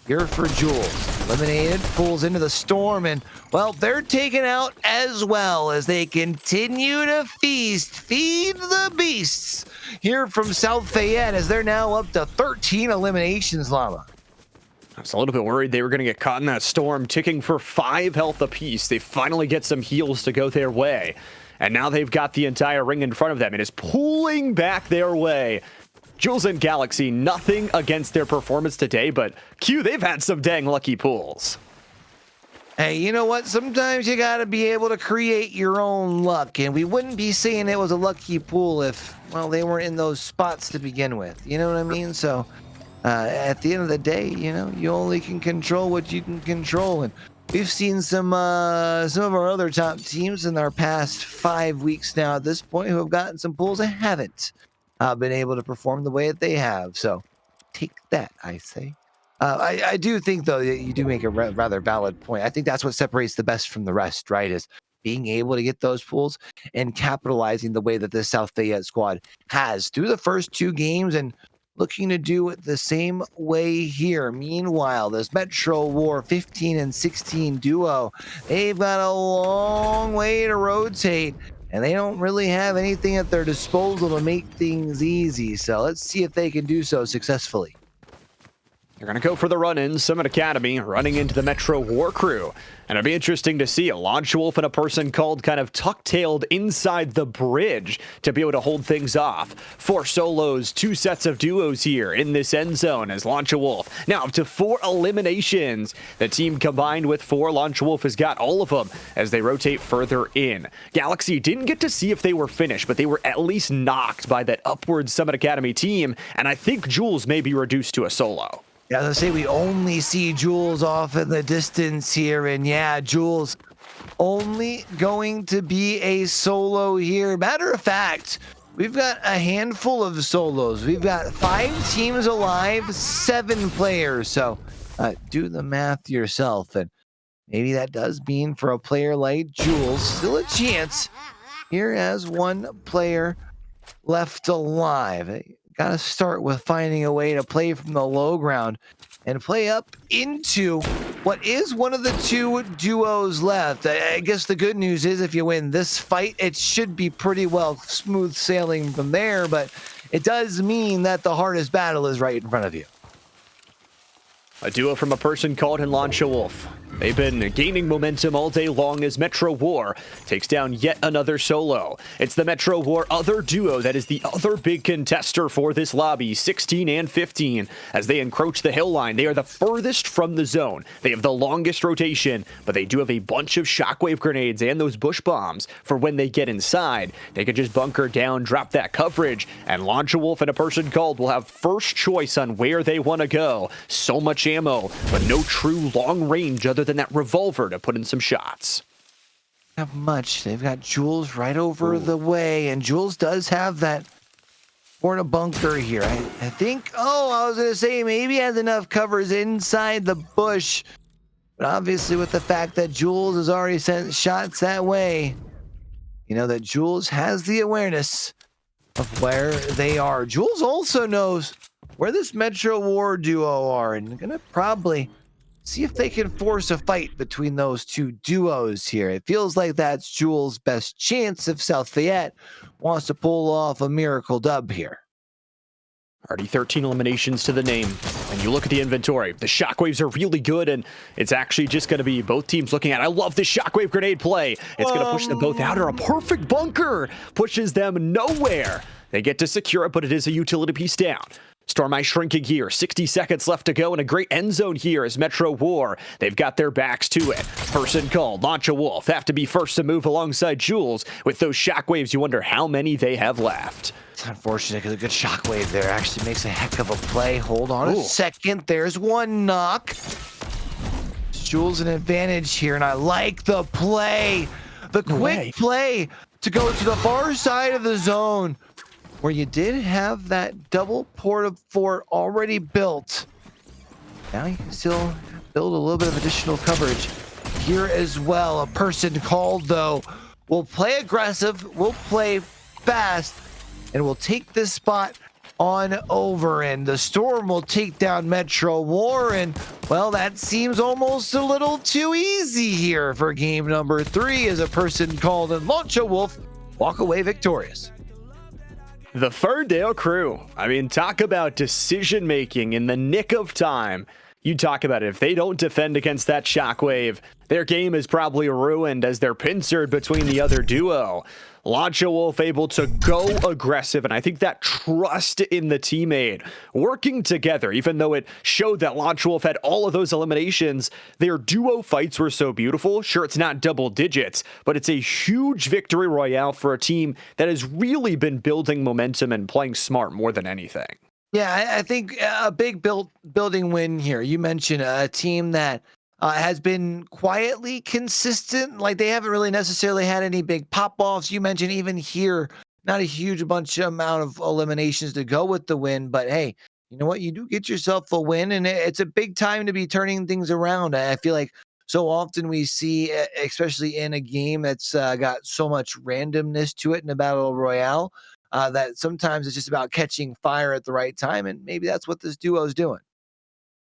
Speaker 19: here for Jules. Eliminated, pulls into the storm, and well, they're taken out as well as they continue to feed the beasts here from South Fayette, as they're now up to 13 eliminations, Llama.
Speaker 18: I was a little bit worried they were going to get caught in that storm, ticking for 5 health apiece. They finally get some heals to go their way. and now they've got the entire ring in front of them and is pulling back their way. Jules and Galaxy, nothing against their performance today, but Q, they've had some dang lucky pulls.
Speaker 19: Hey, you know what? Sometimes you got to be able to create your own luck, and we wouldn't be saying it was a lucky pool if, well, they weren't in those spots to begin with. You know what I mean? So, at the end of the day, you know, you only can control what you can control, and we've seen some of our other top teams in our past 5 weeks now at this point who have gotten some pulls that haven't been able to perform the way that they have. So, take that, I say. I do think, though, that you do make a rather valid point. I think that's what separates the best from the rest, right? Is being able to get those pulls and capitalizing the way that this South Fayette squad has through the first 2 games and looking to do it the same way here. Meanwhile, this Metro War 15 and 16 duo, they've got a long way to rotate, and they don't really have anything at their disposal to make things easy. So let's see if they can do so successfully.
Speaker 18: They're going to go for the run-in. Summit Academy running into the Metro War crew. And it'll be interesting to see a Launch Wolf and a person called kind of tuck-tailed inside the bridge to be able to hold things off. 4 solos, 2 sets of duos here in this end zone as Launch Wolf. Now up to 4 eliminations. The team combined with 4. Launch Wolf has got all of them as they rotate further in. Galaxy didn't get to see if they were finished, but they were at least knocked by that upward Summit Academy team. And I think Jules may be reduced to a solo.
Speaker 19: Yeah, as I say, we only see Jules off in the distance here, and yeah, Jules only going to be a solo here. Matter of fact, we've got a handful of solos. We've got 5 teams alive, 7 players. So do the math yourself, and maybe that does mean for a player like Jules, still a chance here as 1 player left alive. Got to start with finding a way to play from the low ground and play up into what is one of the 2 duos left. I guess the good news is if you win this fight, it should be pretty well smooth sailing from there, but it does mean that the hardest battle is right in front of you.
Speaker 18: A duo from a person called Launch Wolf. They've been gaining momentum all day long as Metro War takes down yet another solo. It's the Metro War other duo that is the other big contester for this lobby, 16 and 15. As they encroach the hill line, they are the furthest from the zone. They have the longest rotation, but they do have a bunch of shockwave grenades and those bush bombs for when they get inside. They can just bunker down, drop that coverage, and Launch Wolf and a person called will have first choice on where they want to go. So much ammo, but no true long range other than that revolver to put in some shots.
Speaker 19: Have much. They've got Jules right over the way, and Jules does have that for a bunker here. I think, I was going to say maybe has enough covers inside the bush, but obviously with the fact that Jules has already sent shots that way, you know that Jules has the awareness of where they are. Jules also knows where this Metro War duo are, and gonna probably see if they can force a fight between those 2 duos here. It feels like that's Jules' best chance if South Fayette wants to pull off a miracle dub here.
Speaker 18: Already 13 eliminations to the name. And you look at the inventory. The shockwaves are really good, and it's actually just going to be both teams looking at, I love this shockwave grenade play. It's going to push them both out, or a perfect bunker pushes them nowhere. They get to secure it, but it is a utility piece down. Storm Ice shrinking here. 60 seconds left to go, and a great end zone here as Metro War. They've got their backs to it. Person called. Launch Wolf have to be first to move alongside Jules. With those shockwaves, you wonder how many they have left.
Speaker 19: It's unfortunate because a good shockwave there actually makes a heck of a play. Hold on a second. There's 1 knock. Jules an advantage here, and I like the play. The quick play to go to the far side of the zone, where you did have that double porta fort already built. Now you can still build a little bit of additional coverage here as well. A person called, though, will play aggressive, will play fast, and will take this spot on over. And the Storm will take down Metro War. And, well, that seems almost a little too easy here for game number 3 as a person called and Launch Wolf walk away victorious.
Speaker 18: The Ferndale crew. I mean, talk about decision-making in the nick of time. You talk about it. If they don't defend against that shockwave, their game is probably ruined as they're pincered between the other duo. Launcha Wolf able to go aggressive, and I think that trust in the teammate working together, even though it showed that Launcha Wolf had all of those eliminations, their duo fights were so beautiful. Sure, it's not double digits, but it's a huge victory royale for a team that has really been building momentum and playing smart more than anything.
Speaker 19: Yeah, I think a big building win here. You mentioned a team that has been quietly consistent. Like they haven't really necessarily had any big pop-offs. You mentioned even here, not a huge amount of eliminations to go with the win. But hey, you know what? You do get yourself a win, and it's a big time to be turning things around. I feel like so often we see, especially in a game that's got so much randomness to it in a battle royale, that sometimes it's just about catching fire at the right time, and maybe that's what this duo is doing.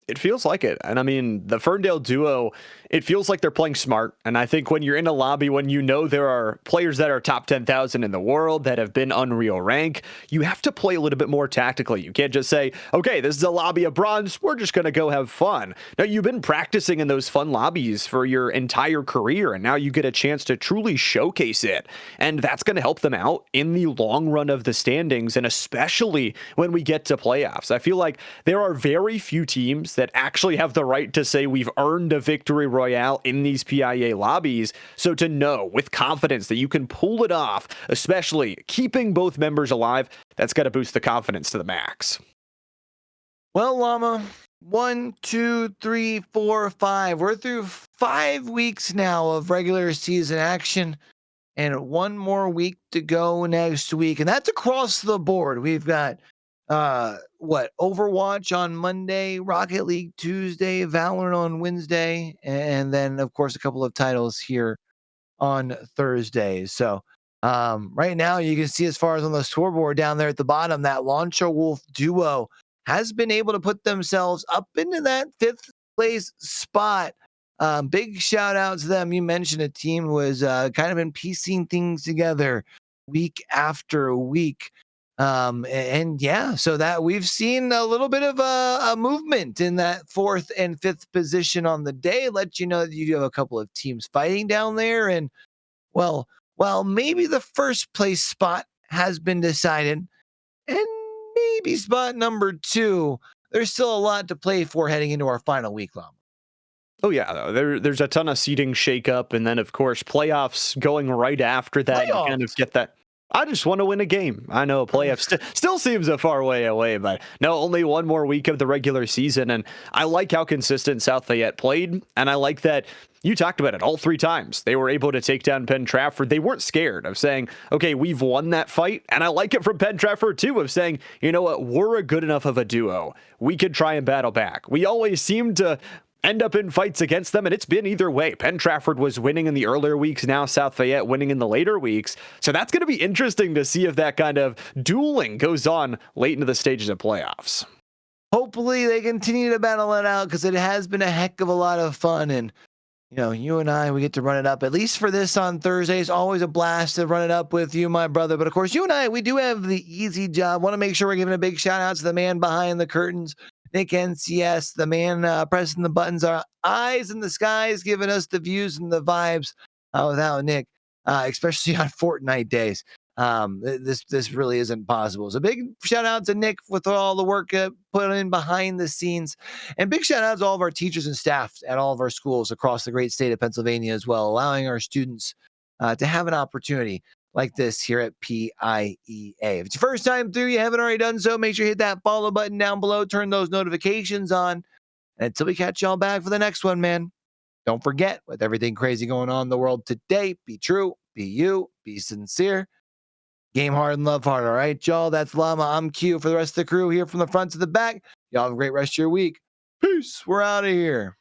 Speaker 18: It feels like it. And I mean, the Ferndale duo, it feels like they're playing smart. And I think when you're in a lobby, when you know there are players that are top 10,000 in the world that have been Unreal rank, you have to play a little bit more tactically. You can't just say, okay, this is a lobby of bronze, we're just going to go have fun. No, you've been practicing in those fun lobbies for your entire career, and now you get a chance to truly showcase it. And that's going to help them out in the long run of the standings, and especially when we get to playoffs. I feel like there are very few teams that actually have the right to say we've earned a victory royale in these PIA lobbies. So to know with confidence that you can pull it off, especially keeping both members alive, that's got to boost the confidence to the max.
Speaker 19: Well, Llama, 1, 2, 3, 4, 5. We're through 5 weeks now of regular season action, and one more week to go next week. And that's across the board. We've got Overwatch on Monday, Rocket League Tuesday, Valorant on Wednesday, and then of course a couple of titles here on Thursday. So right now you can see, as far as on the scoreboard down there at the bottom, that Launcha Wolf duo has been able to put themselves up into that 5th place spot. Big shout out to them. You mentioned a team who has kind of been piecing things together week after week. And yeah, so that we've seen a little bit of a movement in that 4th and 5th position on the day. Let you know that you do have a couple of teams fighting down there. And well, maybe the 1st place spot has been decided, and maybe spot number 2, there's still a lot to play for heading into our final week, Llama.
Speaker 18: Oh yeah, there's a ton of seating shakeup, and then of course playoffs going right after that. You kind of get that. I just want to win a game. I know playoffs still seems a far way away, but no, only one more week of the regular season. And I like how consistent South Fayette played. And I like that you talked about it all 3 times. They were able to take down Penn Trafford. They weren't scared of saying, okay, we've won that fight. And I like it from Penn Trafford too, of saying, you know what, we're a good enough of a duo. We could try and battle back. We always seem to end up in fights against them, and it's been either way. Penn Trafford was winning in the earlier weeks, now South Fayette winning in the later weeks. So that's going to be interesting to see if that kind of dueling goes on late into the stages of playoffs.
Speaker 19: Hopefully they continue to battle it out, because it has been a heck of a lot of fun. And you know, you and I, we get to run it up, at least for this on Thursday. It's always a blast to run it up with you, my brother. But of course, you and I, we do have the easy job. Want to make sure we're giving a big shout out to the man behind the curtains, Nick NCS, the man pressing the buttons, our eyes in the skies, giving us the views and the vibes. Without Nick, especially on Fortnite days, this really isn't possible. So big shout out to Nick with all the work put in behind the scenes, and big shout out to all of our teachers and staff at all of our schools across the great state of Pennsylvania as well, allowing our students to have an opportunity like this here at PIEA. If it's your first time through, you haven't already done so, make sure you hit that follow button down below, turn those notifications on. And until we catch y'all back for the next one, man, don't forget, with everything crazy going on in the world today, be true, be you, be sincere, game hard and love hard. All right, y'all, that's Llama. I'm Q. For the rest of the crew here from the front to the back, y'all have a great rest of your week. Peace. We're out of here.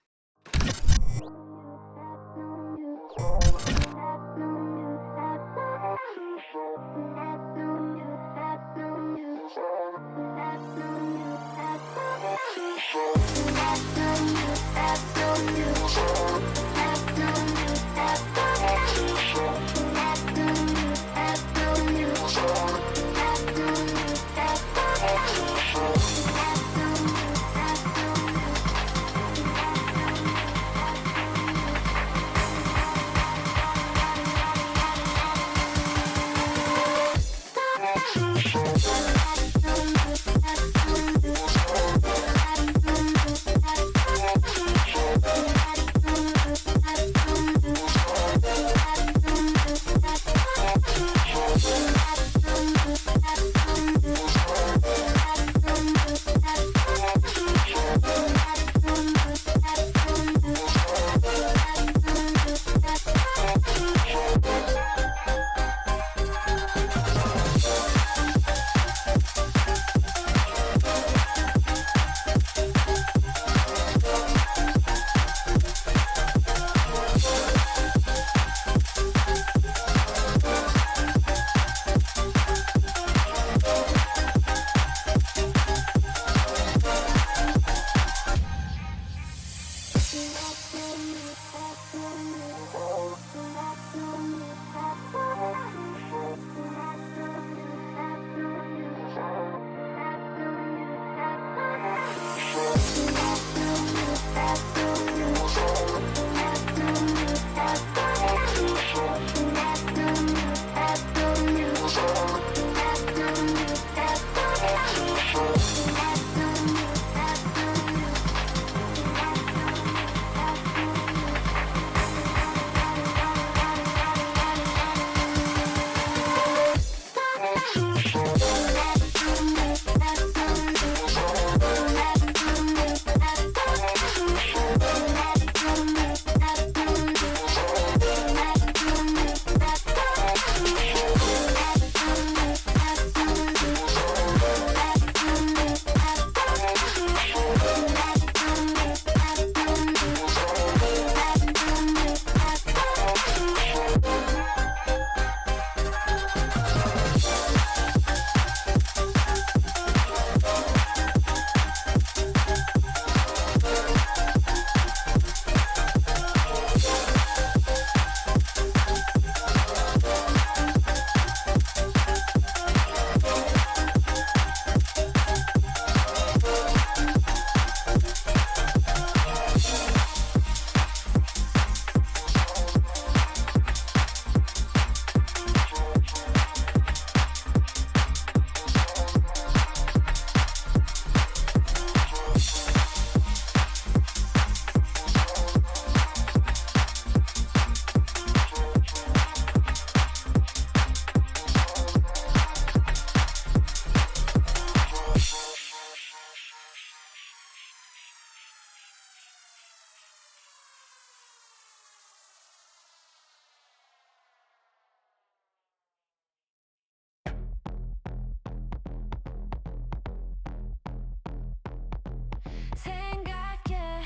Speaker 20: 생각해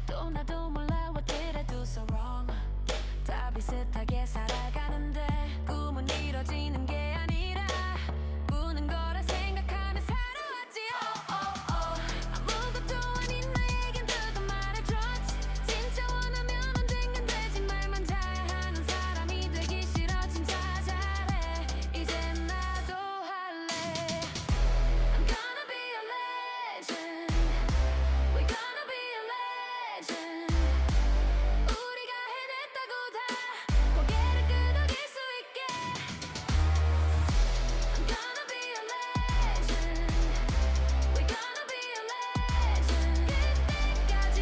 Speaker 20: 또 나도 몰라 what did I do so wrong 다 비슷하게 살아가는데 꿈은 이뤄지는 게 아니라 꾸는 거라 생각하며 살아왔지 아무것도 아닌 나에겐 그거 말해줬지 진짜 원하면 언젠간 되지 말만 잘하는 사람이 되기 싫어 진짜 잘해 이젠 나도 할래 I'm gonna be a legend We're gonna be a legend 우리가 해냈다고 다 고개를 끄덕일 수 있게 I'm gonna be a legend We're gonna be a legend 그때까지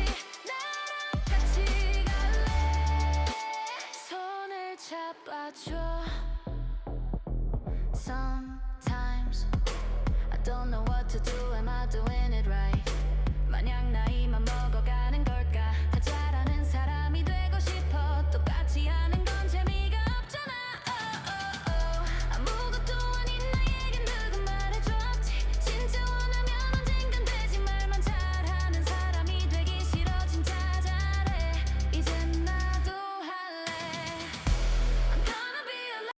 Speaker 20: 나랑 같이 갈래 손을 잡아줘 Sometimes I don't know what to do am I doing it right 마냥 나